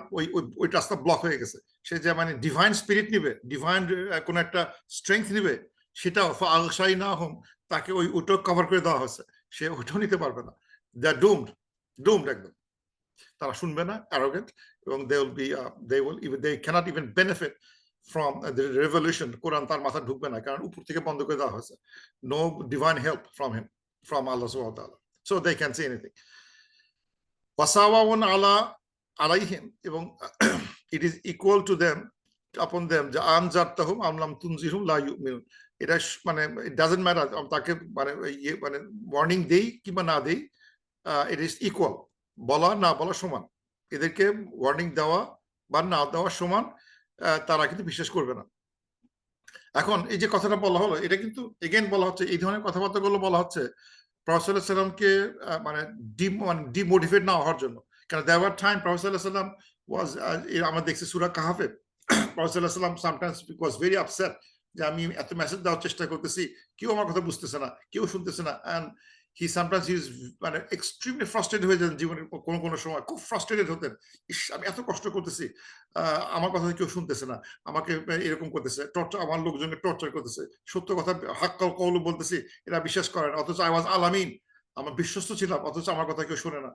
ওই রাস্তা ব্লক হয়ে গেছে। সে যে মানে ডিভাইন স্পিরিট নিবে, ডিভাইন কোন একটা স্ট্রেংথ নিবে, সেটা আলসাই না হোম তাকে ওইটাও কভার করে দেওয়া হয়েছে, সে ওইটাও নিতে পারবে না। দে আর ডুমড একদম, তারা শুনবে না, অ্যারোগেন্ট, এবং they cannot even benefit from the revolution। কোরআন তার মাথা ঢুকবে না, কারণ উপর থেকে বন্ধ করে দেওয়া হয়েছে। No divine help from him, from Allah subhanahu wa ta'ala, so they can't say anything। ওয়াসাওয়াউন আলাইহিম, এবং it is equal to them, upon them, যে আনজারতাহুম আম লাম তুনজিরহুম লা ইউমিনুন। এটা মানে it doesn't matter তাকে মানে মানে ওয়ার্নিং দেই কিংবা না দেই, it is equal, বলা না বলা সমান, এদেরকে ওয়ার্নিং দেওয়া বা না দেওয়া সমান, তারা কিন্তু বিশ্বাস করবে না। এখন এই যে কথাটা বলা হলো, এটা কিন্তু এগেন বলা হচ্ছে, এই ধরনের কথাবার্তাগুলো বলা হচ্ছে প্রফেসর সাল্লাল্লাহু আলাইহি ওয়াসাল্লামকে মানে ডিমোটিভেট না হওয়ার জন্য। কারণ দেয়ার ওয়ার টাইম প্রফেসর সাল্লাল্লাহু আলাইহি ওয়াসাল্লাম ওয়াজ, আমরা দেখছি সূরা কাহাফে, প্রফেসর সাল্লাল্লাহু আলাইহি ওয়াসাল্লাম সামটাইমস ওয়াজ ভেরি আপসেট যে আমি এত মেসেজ দেওয়ার চেষ্টা করতেছি, কেউ আমার কথা বুঝতেছে না, কেউ শুনতেছে না। অ্যান্ড হি সামটাইমস ইজ মানে এক্সট্রিমলি ফ্রাস্ট্রেটেড হয়ে যান জীবনের কোনো কোনো সময়, খুব ফ্রাস্ট্রেটেড হতেন, ইস আমি এত কষ্ট করতেছি, আমার কথা কেউ শুনতেছে না, আমাকে এরকম করতেছে, টর্চার, আমার লোকজনকে টর্চার করতেছে, সত্য কথা হাক্কাল কওল বলতেছি, এরা বিশ্বাস করে না, অথচ আই ওয়াজ আলামিন, আমার বিশ্বস্ত ছিলাম, অথচ আমার কথা কেউ শোনে না।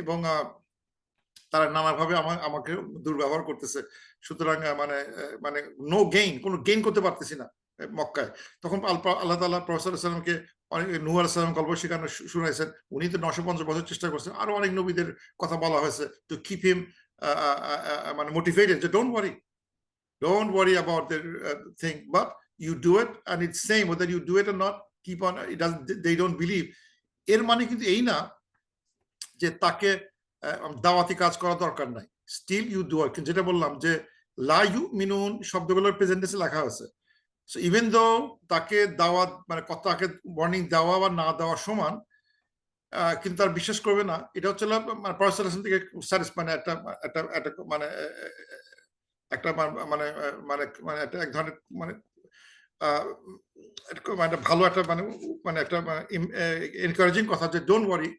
এবং তারা নানাভাবে আমাকে দুর্ব্যবহার করতেছে। সুতরাং মানে মানে নো গেইন, কোনো গেইন করতে পারতেছি না মক্কায়। তখন আল্লাহ তাআলা প্রফেসর সাল্লামকে নূহ আলাইহিস সালাম গল্প শেখানো শুনাইছেন, উনি তো 950 বছর চেষ্টা করছেন, আরো অনেক নবীদের কথা বলা হয়েছে টু কিপ হিম মানে মোটিভেটেড, যে don't worry about the thing, but you do it and it's same whether you do it or not, keep on, it doesn't, they don't believe। এর মানে কিন্তু এই না যে তাকে দাওয়াতি কাজ করা দরকার নাই, স্টিল ইউ ডু ইট। যেটা বললাম যে লা ইউমিনুন শব্দগুলোর প্রেজেন্ট টেন্সে লেখা আছে, সো ইভেন দো তাকে দাওয়াত মানে তাকে ওয়ার্নিং দেওয়া বা না দেওয়া সমান, কিন্তু তার বিশ্বাস করবে না। এটা হচ্ছে মানে প্রফেসর থেকে মানে একটা একটা একটা মানে একটা মানে মানে মানে একটা এক ধরনের মানে মানে ভালো একটা মানে মানে একটা এনকারেজিং কথা, যে ডোন্ট ওয়ারি,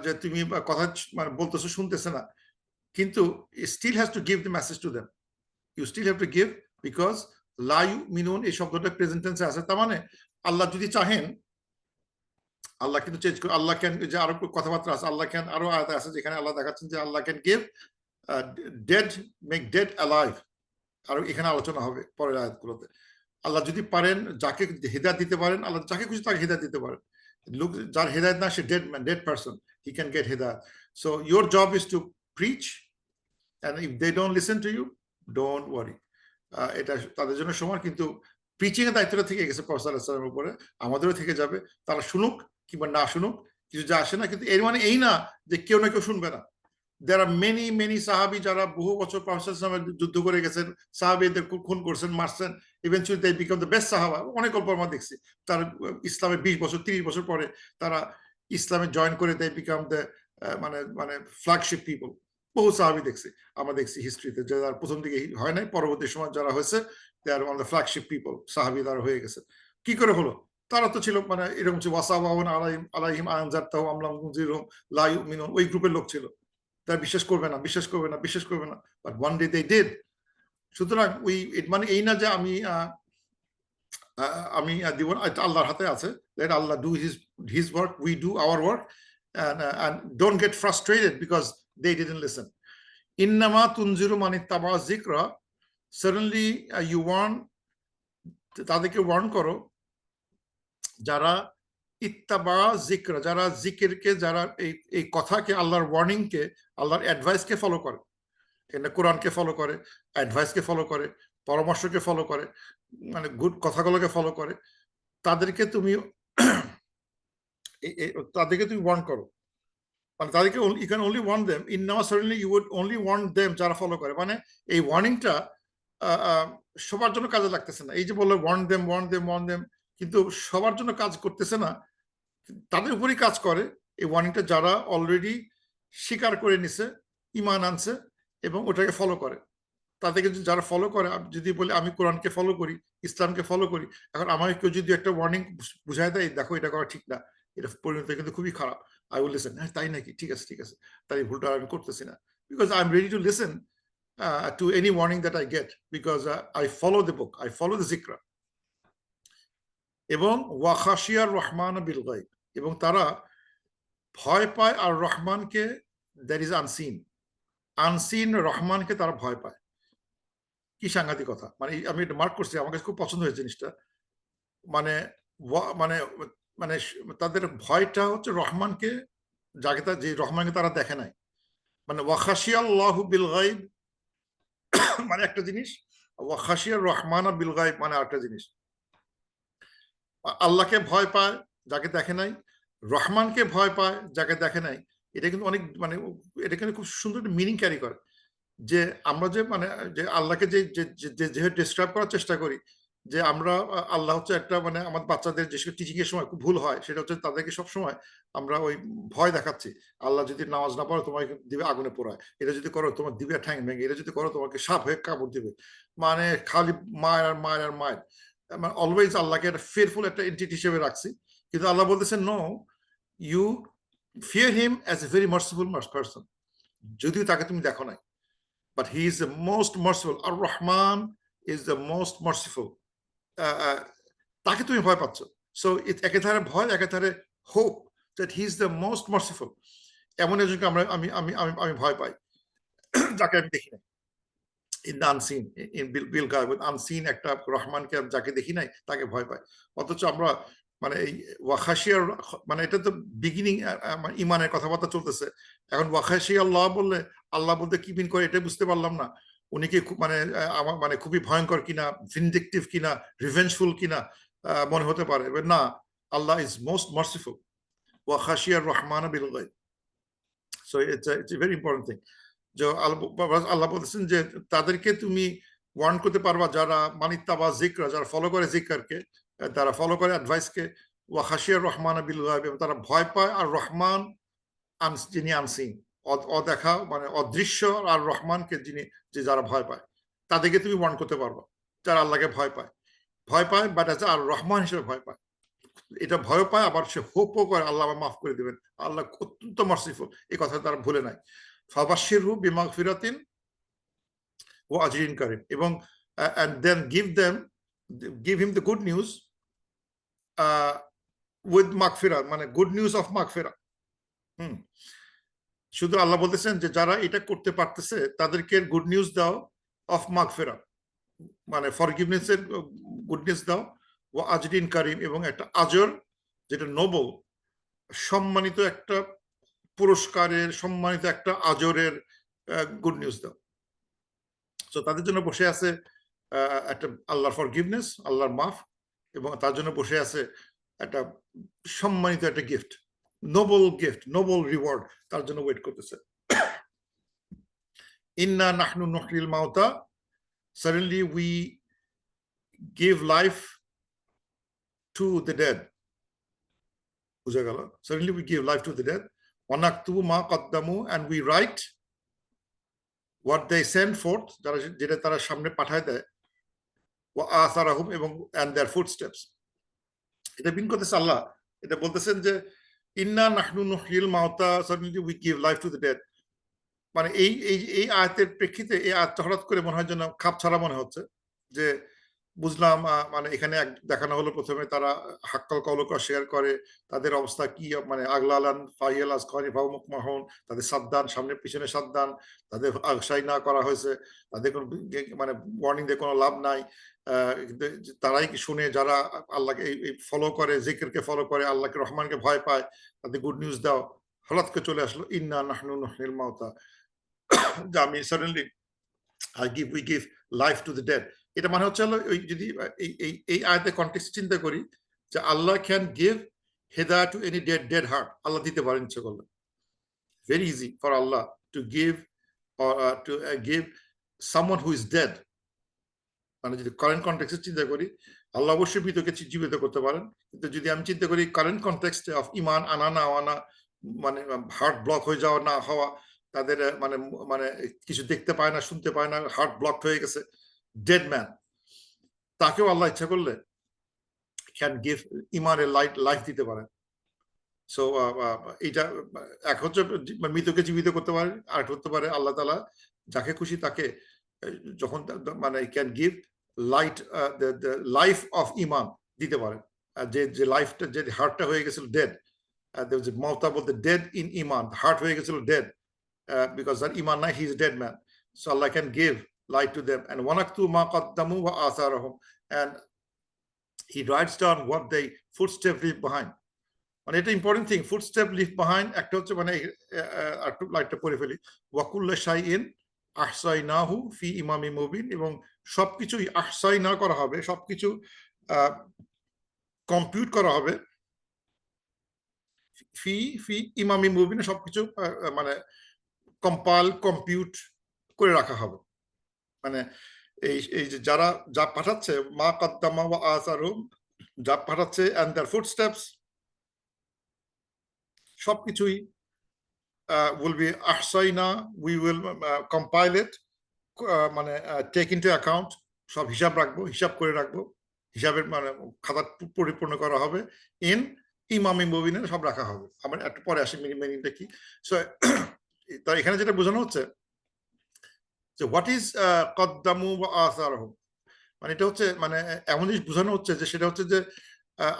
যে তুমি কথা মানে বলতেছো শুনতেছে না, কিন্তু still has to give the message to them, you still have to give, because লা ইউমিনুন এই শব্দটা প্রেজেন্ট টেন্সে আছে, তার মানে আল্লাহ যদি চাহেন, আল্লাহ কিন্তু চেঞ্জ করে, আল্লাহ ক্যান, যে আরো কথাবার্তা আছে, আল্লাহ ক্যান, আরো আয়াত আছে যেখানে আল্লাহ দেখাচ্ছেন যে আল্লাহ can give dead, make dead alive, আর এখানে আলোচনা হবে পরের আয়াতগুলোতে। আল্লাহ যদি পারেন, যাকে হিদায়াত দিতে পারেন, আল্লাহ যাকে খুশি তাকে হিদায়াত দিতে পারেন। লোক যার হিদায়াত না, সে dead man, dead person, he can get হিদায়াত। So your job is to preach, and if they don't listen to you, don't worry. এটা তাদের জন্য সমান, কিন্তু প্রিচিং এর দায়িত্বটা থেকে গেছে প্রফেসর সাল্লাল্লাহু আলাইহি ওয়াসাল্লামের উপরে, আমাদেরও থেকে যাবে। তারা শুনুক কিংবা না শুনুক, কিছু যা আসে না, কিন্তু এর মানে এই না যে কেউ না কেউ শুনবে না। There are many সাহাবী যারা বহু বছর প্রফেসর সাল্লাল্লাহু আলাইহি যুদ্ধ করে গেছেন, সাহাবীদের খুন করছেন, মারছেন, eventually they become the best সাহাবা। অনেক গল্প আমরা দেখছি, তার ইসলামে 20 বছর 30 বছর পরে তারা ইসলামে জয়েন করে they become the মানে মানে ফ্ল্যাগশিপ পিপল। বহু সাহাবী দেখছি, আমরা দেখছি হিস্ট্রিতে, যারা প্রথম দিকে হয় নাই, পরবর্তী সময় যারা হয়েছে they are on the flagship people, সাহাবী তারা হয়ে গেছে। কি করে হলো? তারা তো ছিল মানে এরকম ছিল, ওয়াসাওয়াউন আলাইহিম আনজারতাহুম আম লাম তুনজিরহুম লা ইউমিনুন, ওই গ্রুপের লোক ছিল, তারা বিশ্বাস করবে না, বিশ্বাস করবে না, বিশ্বাস করবে না, but one day they did. সুতরাং ওই মানে এই না যে আমি দিব, আল্লাহর হাতে আছে, let Allah do his work, we do our work, and don't get frustrated because they didn't listen. Innama tunziru man ittaba zikra, certainly you warn, তাদেরকে warn করো যারা ইত্তাবা জিক্র, যারা জিকিরকে, যারা এই কথাকে, আল্লাহর ওয়ার্নিংকে, আল্লাহর অ্যাডভাইসকে ফলো করে, কোরআনকে ফলো করে, অ্যাডভাইসকে ফলো করে, পরামর্শকে ফলো করে, মানে গুড কথাগুলোকে ফলো করে, তাদেরকে তুমি ওয়ার্ন করো। মানে তাদেরকে you can only warn them, ইন্নামা certainly you would only warn them, যারা ফলো করে। মানে এই ওয়ার্নিংটা সবার জন্য কাজে লাগতেছে না। এই যে বললো warn them, warn them, warn them, কিন্তু সবার জন্য কাজ করতেছে না। তাদের উপরই কাজ করে এই ওয়ার্নিংটা, যারা অলরেডি স্বীকার করে নিছে, ইমান আনছে এবং ওটাকে ফলো করে। তাদেরকে যারা ফলো করে, যদি বলে আমি কোরআনকে ফলো করি, ইসলামকে ফলো করি, এখন আমাকে কেউ যদি একটা ওয়ার্নিং বুঝাই দেয়, দেখো এটা করা ঠিক না, এটা পরিণত কিন্তু খুবই খারাপ, আই উইল লিসেন। হ্যাঁ তাই নাকি, ঠিক আছে ঠিক আছে, তাই ভুলটা আমি করতেছি না, because I am ready to listen to any warning that I get, because I follow the book, I follow the zikra. এবং ওয়া খাশিয়ার রহমান বিল গায়ব, এবং তারা ভয় পায় আর রহমানকে, দ্যাট ইজ আনসিন, আনসিন রহমানকে তারা ভয় পায়। কি সাংঘাতিক কথা! মানে আমি এটা মার্ক করছি, আমার কাছে খুব পছন্দ হয়েছে জিনিসটা। মানে মানে মানে তাদের ভয়টা হচ্ছে রহমানকে, যাকে যে রহমানকে তারা দেখে নাই। মানে ওয়া খাশিয়াল্লাহু বিল গায়ব মানে একটা জিনিস, ওয়া খাশিয়ার রহমান বিল গায়ব মানে আরেকটা জিনিস। আল্লাহকে ভয় পায় যাকে দেখে নাই, রহমানকে ভয় পায় যাকে দেখে নাই। এটা কিন্তু অনেক, মানে এটা কিন্তু খুব সুন্দর একটা মিনিং ক্যারি করে, যে আমরা যে মানে যে আল্লাহকে যে ডিসক্রাইব করার চেষ্টা করি, যে আমরা আল্লাহ হচ্ছে একটা, মানে আমার বাচ্চাদের যে টিচিং এর সময় খুব ভুল হয়, সেটা হচ্ছে তাদেরকে সবসময় আমরা ওই ভয় দেখাচ্ছি। আল্লাহ যদি নামাজ না পড়ো তোমাকে দিবে আগুনে পোড়ায়, এটা যদি করো তোমার দিবে ঠ্যাং ভেঙে, এটা যদি করো তোমাকে সাপ হয়ে কামড় দিবে। মানে খালি মায়ের আর মায়ের আর মায়ের, অলওয়েজ আল্লাহকে একটা ফিয়ারফুল একটা এন্টিটি হিসেবে রাখছি। কিন্তু আল্লাহ বলতেছেন no, you fear him as a very merciful person, যদিও তাকে তুমি দেখো নাই, but he is the most merciful. Ar-Rahman is the most merciful. তাকে তুমি ভয় পাচ্ছ, সো একেধারে ভয়, একেধারে hope that he is the most merciful. এমন একজনকে আমি ভয় পাই যাকে আমি দেখি নাই, in the unseen, in Bil Gaib, unseen একটা রহমানকে যাকে দেখি নাই তাকে ভয় পাই। অথচ আমরা মানে এই ওয়াখাশিয়ার, মানে এটা তো বিগিনিং ইমানের কথাবার্তা চলতেছে, এখন ওয়াখাশিয়া আল্লাহ বললে, আল্লাহ বলতে কি মিন করে এটা বুঝতে পারলাম না। উনি কি মানে আমার মানে খুবই ভয়ঙ্কর কিনা, ভিনডিকটিভ কিনা, রিভেঞ্জফুল কিনা মনে হতে পারে, না, আল্লাহ ইজ মোস্ট মার্সিফুল, ওয়াখাশিয়ার রহমান বিল গায়ব। So it's a very important thing. যে আল্লাহ বলতেছেন যে তাদেরকে তুমি ওয়ার্ন করতে পারবা, যারা মানিত্তাবা জিকরা, যারা ফলো করে জিকরকে, তারা ফলো করে অ্যাডভাইসকে, ওয়া খাশিয়ার রহমান বিল গায়ব, এবং তারা ভয় পায় আর রহমান যিনি আনসিন, অদেখা, মানে অদৃশ্য, আর রহমানকে যিনি, যে যারা ভয় পায়, তাদেরকে তুমি ওয়ার্ন করতে পারবা, যারা আল্লাহকে ভয় পায় বাট আর রহমান হিসেবে ভয় পায়। এটা ভয় পায়, আবার সে হোপও করে আল্লাহ মাফ করে দিবেন, আল্লাহ অত্যন্ত মার্সিফুল, এই কথা তারা ভুলে নাই। ফাবাশশিরহু বিমাগফিরাতিন ওয়া আজরিন কারীম, এবং and then give him the good news with মাগফিরা, মানে গুড নিউজ অফ মাগফিরা। শুধু আল্লাহ বলতেছেন যে যারা এটা করতে পারতেছে তাদেরকে গুড নিউজ দাও অফ মাগফিরা, মানে ফরগিভনেস এর গুড নিউজ দাও, ওয়া আজরিন কারীম, এবং একটা আজর যেটা নোবেল, সম্মানিত একটা পুরস্কারের, সম্মানিত একটা আজরের গুড নিউজ দাও। তো তাদের জন্য বসে আছে একটা আল্লাহর ফরগিভনেস, আল্লাহর মাফ, এবং তার জন্য বসে আছে একটা সম্মানিত একটা gift, Nobel gift, Nobel reward তার জন্য ওয়েট করতেছে। ইন্না নাহনু নুহয়িল মাউতা, suddenly we give life to the dead. বুঝা গেল? Suddenly we give life to the dead. ওয়া নাকতুবু মা কদ্দামু, and we write what they send forth, যেটা তারা সামনে পাঠায় দেয়, ওয়া আসারাহুম, এবং and their footsteps. এটা বিন করতেছে আল্লাহ, এটা বলতেছেন যে ইন্না নাহনু নুহয়িল মাউতা, suddenly we give life to the dead। মানে এই আয়াতের প্রেক্ষিতে এই আয়াতটা হঠাৎ করে মনে হয় যেন খাপ ছাড়া মনে হচ্ছে, যে বুঝলাম মানে এখানে দেখানো হলো প্রথমে তারা হাক্কাল কওলক অস্বীকার করে, তাদের অবস্থা কি, মানে আগলালান ফাইয়াল আসকানি ভাউমুক মাহন, তাদের সাবধান, সামনে পিছনে সাবধান, তাদের আগসাই না করা হয়েছে, তাদের কোনো মানে ওয়ার্নিং দিয়ে কোনো লাভ নাই। কিন্তু তারাই কি শুনে যারা আল্লাহকে ফলো করে, জিকিরকে ফলো করে, আল্লাহকে রহমানকে ভয় পায়, তাদের গুড নিউজ দাও। হঠাৎ করে চলে আসলো ইন্না নাহনু নুহয়িল মাউতা, যে আমি suddenly we give life to the dead. এটা মানে হচ্ছে হলো ওই যদি এই আয়াতের কনটেক্সট চিন্তা করি যে আল্লাহ ক্যান গিভ হেদায়াত টু এনি ডেড হার্ট, আল্লাহ দিতে পারেন ইচ্ছে করলে। Very easy for Allah to give or to give someone who is dead। মানে যদি কারেন্ট কনটেক্সটে চিন্তা করি, আল্লাহ অবশ্যই মৃতকে জীবিত করতে পারেন, কিন্তু যদি আমি চিন্তা করি কারেন্ট কনটেক্সটে অফ ইমান আনা না আনা, মানে হার্ট ব্লক হয়ে যাওয়া না হওয়া, তাদের মানে মানে কিছু দেখতে পায় না, শুনতে পায় না, হার্ট ব্লক হয়ে গেছে, ডেড ম্যান, তাকেও আল্লাহ ইচ্ছা করলে ক্যান গিভ ইমানের লাইফ দিতে পারেন। সো এটা এক হচ্ছে মৃতকে জীবিত করতে পারে, আর হতে পারে আল্লাহ তাআলা যাকে খুশি তাকে যখন মানে ক্যান গিভ লাইফ অফ ইমান দিতে পারে। যে লাইফটা, যে হার্টটা হয়ে গেছিল ডেড, মাউতা বলতে ডেড ইন ইমান, হার্ট হয়ে গেছিল ডেড, because that iman নাই, he is dead man. So Allah can give light to them. And wanaktu ma qaddamu wa atharahum, and he writes down what they footsteps leave behind. মানে এটা important thing, footstep leave behind. একটা হচ্ছে মানে একটু লাইটটা পড়ে ফেলি, ওয়াকুল্লা শাইইন আহসাইনাহু ফি ইমামি মুবিন, এবং সবকিছুই আহসাইনা করা হবে, সবকিছু কম্পিউট করা হবে, ফি ফি ইমামি মুবিন, সবকিছু মানে কম্পাইল কম্পিউট করে রাখা হবে। মানে এই যে যারা যা পাঠাচ্ছে, মা কদ্দামা ওয়া আসারুম, যা পাঠাচ্ছে এন্ড দেয়ার ফুটস্টেপস, সবকিছুই will be ahsayna, we will compile it, মানে take into account, সব হিসাব রাখবো, হিসাব করে রাখবো, হিসাবের মানে খাতা পরিপূর্ণ করা হবে, ইন ইমামি মুবিনে সব রাখা হবে। আমার একটু পরে আসি মিনিংটা কি। সো তো এখানে যেটা বোঝানো হচ্ছে যে হোয়াট ইজ কদ্দামু ওয়া আসারহু, মানে এটা হচ্ছে মানে এমন জিনিস বোঝানো হচ্ছে যে সেটা হচ্ছে যে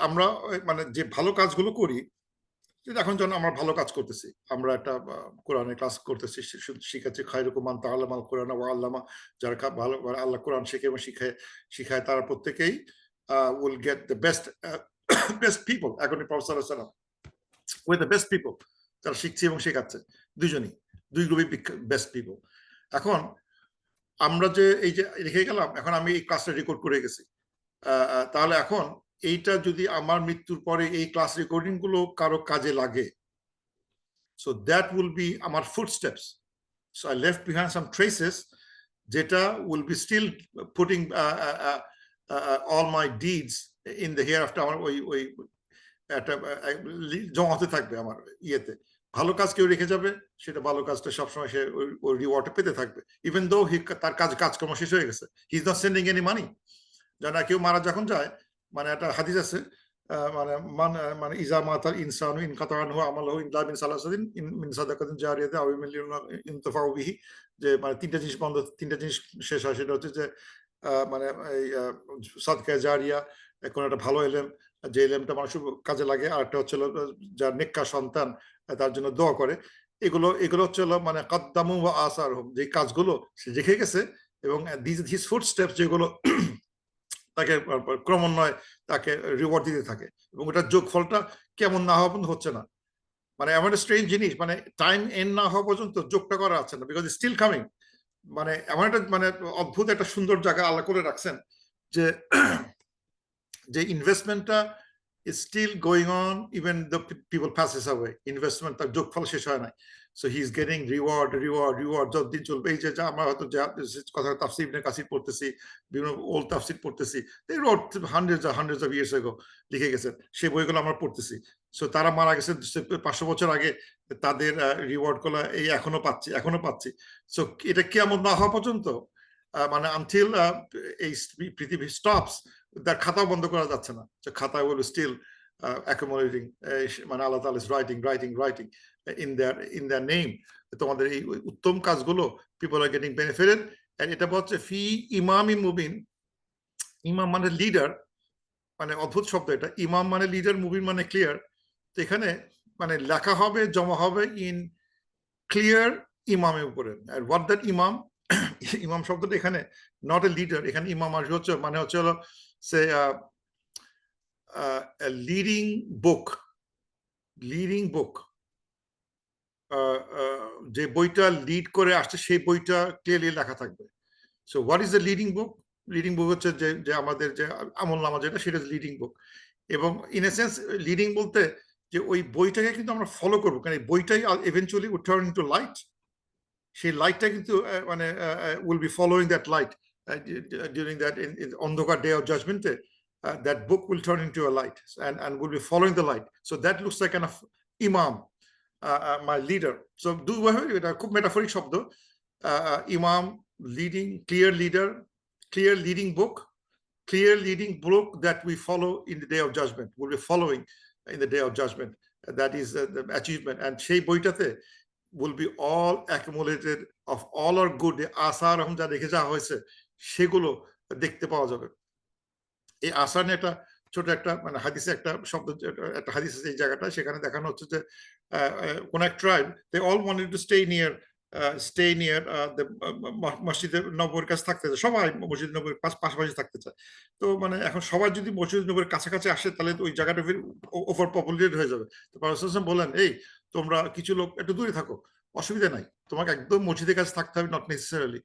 আমরা মানে যে ভালো কাজগুলো করি, এখন যখন আমরা ভালো কাজ করতেছি, আমরা একটা কোরআনের ক্লাস করতেছি, শিখাচ্ছি, খায়রুকুম মান তাআল্লামাল কোরআন ওয়া আল্লামা, যারা ভালো আল্লাহ কোরআন শেখে এবং শিখায় তারা প্রত্যেকেই will get the best people, according to professor সাল্লাল্লাহু আলাইহি ওয়াসাল্লাম, উইথ দ্য বেস্ট পিপল, যারা শিখছে এবং শেখাচ্ছে, দুই গ্রুপই বেস্ট পিপল। এখন আমরা যে এই যে রেখে গেলাম, এখন আমি এই ক্লাসটা রেকর্ড করে গেছি, তাহলে এখন এইটা যদি আমার মৃত্যুর পরে এই ক্লাস রেকর্ডিং গুলো কারো কাজে লাগে, so that will be আমার footsteps. So I left behind some traces যেটা will be still putting all my deeds in the hereafter, আমার ওই একটা জমাতে থাকবে আমার ইয়েতে। ভালো কাজ কেউ রেখে যাবে, সেটা ভালো কাজটা সবসময় সে ওই রিওয়ার্ড পেতে থাকবে, ইভেন দো তার কাজকর্ম শেষ হয়ে গেছে, he is not sending any money. জানা কেউ মারা যখন যায়, মানে একটা হাদিস আছে, মানে মানে ইজা মাতাল ইনসানু ইন কাতানহু আমালহু ইল্লা মিন সালাসাতিন মিন সাদাকাতিন জারিয়াতিন আও মিন ইনতাফাউ বিহি, যে মানে তিনটা জিনিস শেষ হয়, সেটা হচ্ছে যে মানে এই সাদকা জারিয়া, কোনো একটা ভালো এলেম, যে এলেমটা মানুষের কাজে লাগে, আর একটা হচ্ছে যার নেককার সন্তান তার জন্য দোয়া করে। এগুলো হচ্ছে মানে কদ্দামু ওয়া আসারহুম, যে কাজগুলো সে রেখে গেছে, এবং হিজ ফুটস্টেপস যেগুলো তাকে ক্রমান্বয়ে তাকে রিওয়ার্ড দিতে থাকে, এবং ওটার যোগফলটা কেমন না হওয়া পর্যন্ত হচ্ছে না। মানে এমন একটা স্ট্রেঞ্জ জিনিস, মানে টাইম এন্ড না হওয়া পর্যন্ত যোগটা করা আছে না, বিকজ স্টিল কামিং। মানে এমন একটা মানে অদ্ভুত একটা সুন্দর জায়গা আল্লাহ করে রাখছেন যে যে ইনভেস্টমেন্টটা is still going on even though people passes away, investment তার যোগফল শেষ হয় না। So he is getting reward যতদিন চলবে। এই যে আমরা হয়তো কথা তাফসীর ইবনে কাসির পড়তেছি, বিভিন্ন ওল্ড তাফসীর পড়তেছি, they wrote hundreds of years ago, লিখে গেছেন, সেই বইগুলো আমরা পড়তেছি। সো তারা মারা গেছে 500 বছর আগে, তাদের রিওয়ার্ড গুলো এই এখনো পাচ্ছি। সো এটা কিয়ামত না হওয়া পর্যন্ত, মানে আনটিল এই পৃথিবী স্টপস, তার খাতা বন্ধ করা যাচ্ছে না, যে খাতা উইল স্টিল accumulating, মানে আল্লাহ তাআলা is writing in their name, তোমাদের এই উত্তম কাজগুলো people are getting benefited, and এটা হচ্ছে ফি ইমামি মুবিন, ইমাম মানে লিডার, মানে অদ্ভুত শব্দ এটা, ইমাম মানে লিডার, মুবিন মানে ক্লিয়ার। তো এখানে মানে লেখা হবে, জমা হবে ইন ক্লিয়ার ইমামের উপরে। আর হোয়াট দ্যাট ইমাম, ইমাম শব্দটা এখানে নট এ লিডার, এখানে ইমাম আসবে হচ্ছে মানে হচ্ছে হলো সে লিডিং বুক, লিডিং বুক, যে বইটা লিড করে আসছে সেই বইটা ক্লিয়ারলি লেখা থাকবে। So what is the leading book? Leading book হচ্ছে যে আমাদের যে আমলনামা যেটা, সেটা লিডিং বুক। এবং ইন এ সেন্স লিডিং বলতে যে ওই বইটাকে কিন্তু আমরা ফলো করবো, কারণ এই বইটাই eventually will turn into light. সেই লাইটটা কিন্তু মানে will be following that light during that অন্ধকার ডে অফ জাজমেন্টে। that book will turn into a light and will be following the light. So that looks like kind of imam, my leader. So do এটা খুব metaphoric শব্দ। imam, leading, clear leader, clear leading book, clear leading book that we follow in the day of judgment, will be following in the day of judgment. That is the achievement. And সেই বইটাতে will be all accumulated of all our good, আসার যা রেখে যাওয়া হয়েছে সেগুলো দেখতে পাওয়া যাবে। এই আসার একটা ছোট একটা মানে হাদিসে একটা শব্দ, একটা হাদিস আছে এই জায়গাটা, সেখানে দেখানো হচ্ছে যে কোন এক tribe, they all wanted to stay near the মসজিদে নববীর কাছে থাকতে চায়, সবাই মসজিদ নববীর পাশাপাশি থাকতে চায়। তো মানে এখন সবাই যদি মসজিদ নববীর কাছাকাছি আসে তাহলে ওই জায়গাটা ওভার পপুলেটেড হয়ে যাবে। তো রাসূলুল্লাহ বলেন, এই তোমরা কিছু লোক একটু দূরে থাকো, অসুবিধা নাই, তোমাকে একদম মসজিদের কাছে থাকতে হবে, নট নেসেসারিলি।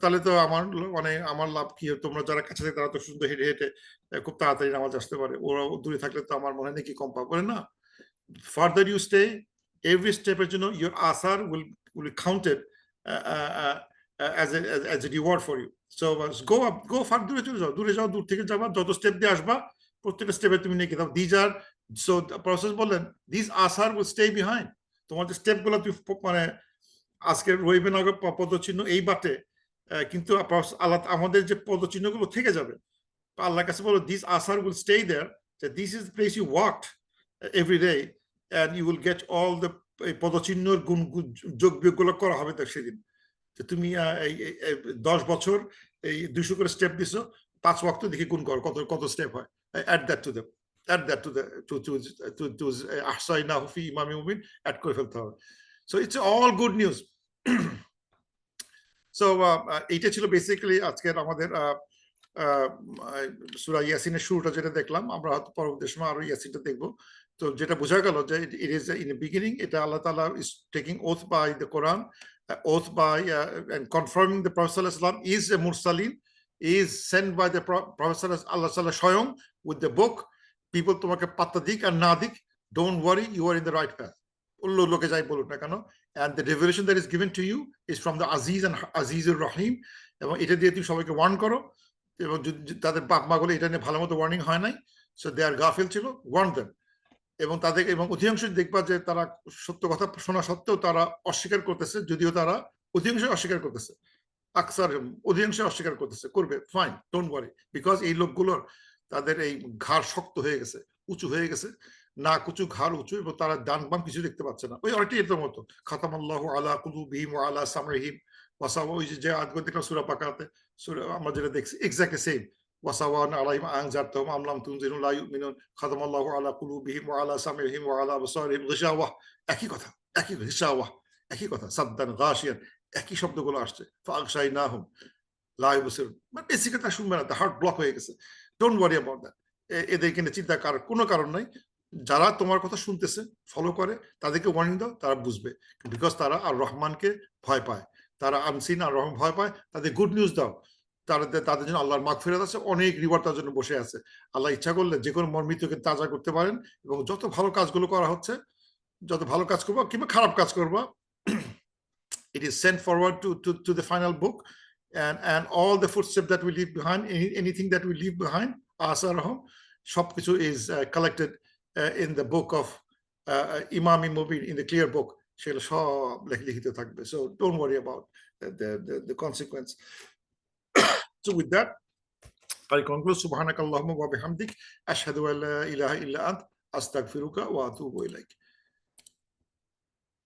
তাহলে তো আমার মানে আমার লাভ কি? তোমরা যারা কাছে থাকে তারা তো সুন্দর হেঁটে হেঁটে খুব তাড়াতাড়ি নামাজ আসতে পারে, ওরা দূরে থাকলে তো আমার মনে হয় নাকি কম পাবে না। ফার্দার ইউ স্টে, এভরি স্টেপের জন্য your asar will be counted as a reward for you. So go up, go far, দূরে যাও, দূর থেকে যাবা, যত স্টেপ দিয়ে আসবা প্রত্যেকটা স্টেপে তুমি নিয়ে দাও। These are, so the process বললেন, these asar will stay behind. তোমার যে স্টেপ গুলো তুমি মানে আজকে রইবে না পদচিহ্ন এই বাটে, কিন্তু আল্লাহ আমাদের যে পদচিহ্নগুলো থেকে যাবে। আল্লাহর কাছে বলো, দিস আসার will stay there, this is place you walked every day and you will get all the পদচিহ্নর গুণ যোগ বিয়োগগুলো করা হবে তার সেদিন। যে তুমি 10 বছর এই 200 করে স্টেপ দিছো, 5 ওয়াক্ত দেখি গুণ করো কত কত স্টেপ হয়, add that to the আহসাইনাহু fee ইমামিন Mubin, add করে ফেলতে হবে। So it's all good news. So এইটা ছিল বেসিক্যালি আজকের আমাদের সূরা ইয়াসিনের শুরুটা যেটা দেখলাম। আমরা হয়তো পরবর্তী সময় আরো ইয়াসিনটা দেখবো। তো যেটা বোঝা গেল যে it is in the beginning, এটা আল্লাহ তাআলা is taking oath by the Quran, oath by and confirming the Prophet sallallahu alaihi wasallam is a mursalin, is sent by the Prophet sallallahu alaihi wasallam স্বয়ং with the book. People তোমাকে পাত্তা দিক আর না দিক, don't worry, you are in the right path. লোকে যাই বলুক না কেন, and the revelation that is given to you is from the Aziz and Azizur Rahim, এবং এটা দিয়ে তুমি সবাইকে ওয়ার্ন করো। এবং তাদের বাপ মা গুলো এটা নিয়ে ভালো মতো ওয়ার্নিং হয় নাই, সো দে আর গাফিল ছিল, ওয়ার্ন দেম। এবং তাদের এবং অধিকাংশ দেখবা যে তারা সত্য কথা শোনা সত্ত্বেও তারা অস্বীকার করতেছে, যদিও তারা অধিকাংশ অস্বীকার করতেছে, আকসার অধিকাংশ অস্বীকার করতেছে, করবে, ফাইন, ডোন্ট ওয়ারি, বিকজ এই লোকগুলোর তাদের এই ঘাড় শক্ত হয়ে গেছে, উঁচু হয়ে গেছে, নাক উঁচু, ঘাড় উঁচু, এবং তারা ডান বাম কিছু দেখতে পাচ্ছে না। ওই অনেকটাই এর মতো, খাতামাল্লাহু আলা কুলুবিহিম ওয়া আলা সামরিহিম ওয়াসাওয়া, ওই যে আয়াতগুলো দেখলাম সূরা বাকারাতে, আমরা যেটা দেখছি এক্স্যাক্টলি সেম, ওয়াসাওয়ান আলাইহিম আনজারতাহুম আম লাম তুনজিরু লা ইউমিনুন খাতামাল্লাহু আলা কুলুবিহিম ওয়া আলা সামরিহিম ওয়া আলা আবসারিহিম গিশাওয়া, একই কথা, একই গিশাওয়া, একই কথা, সাদ্দান গাশিয়ান, একই শব্দগুলো আসছে। ফাগশাইনাহুম লা ইউবসিরুন, মানে বেসিক্যালি তা শুনবে না, দ্য হার্ট ব্লক হয়ে গেছে। Don't worry about that. এদেরকে নিয়ে চিন্তা করার কোনো কারণ নাই। যারা তোমার কথা শুনতেছে, ফলো করে, তাদেরকে ওয়ার্নিং দাও, তারা বুঝবে, বিকজ তারা আর রহমানকে ভয় পায়, তারা আনসিন আর রহমান ভয় পায়। তাদের গুড নিউজ দাও, তাদের জন্য আল্লাহর মাগফিরাত আছে, অনেক রিওয়ার্ড তার জন্য বসে আছে। আল্লাহ ইচ্ছা করলে যে কোনো মৃত্যুকে তাজা করতে পারেন, এবং যত ভালো কাজগুলো করা হচ্ছে, যত ভালো কাজ করবো কিংবা খারাপ কাজ করবো, it is sent forward to the final book, and all the footsteps that we leave behind, anything that we leave behind, asarahum, সবকিছু is collected in the book of Imam Mubin, in the clear book, সেগুলো সব লিখিত থাকবে। So don't worry about the consequence. So with that, I conclude. Subhanakallahumma wa bihamdik, ashhadu an la ilaha illa ant, astaghfiruka wa atubu ilaik.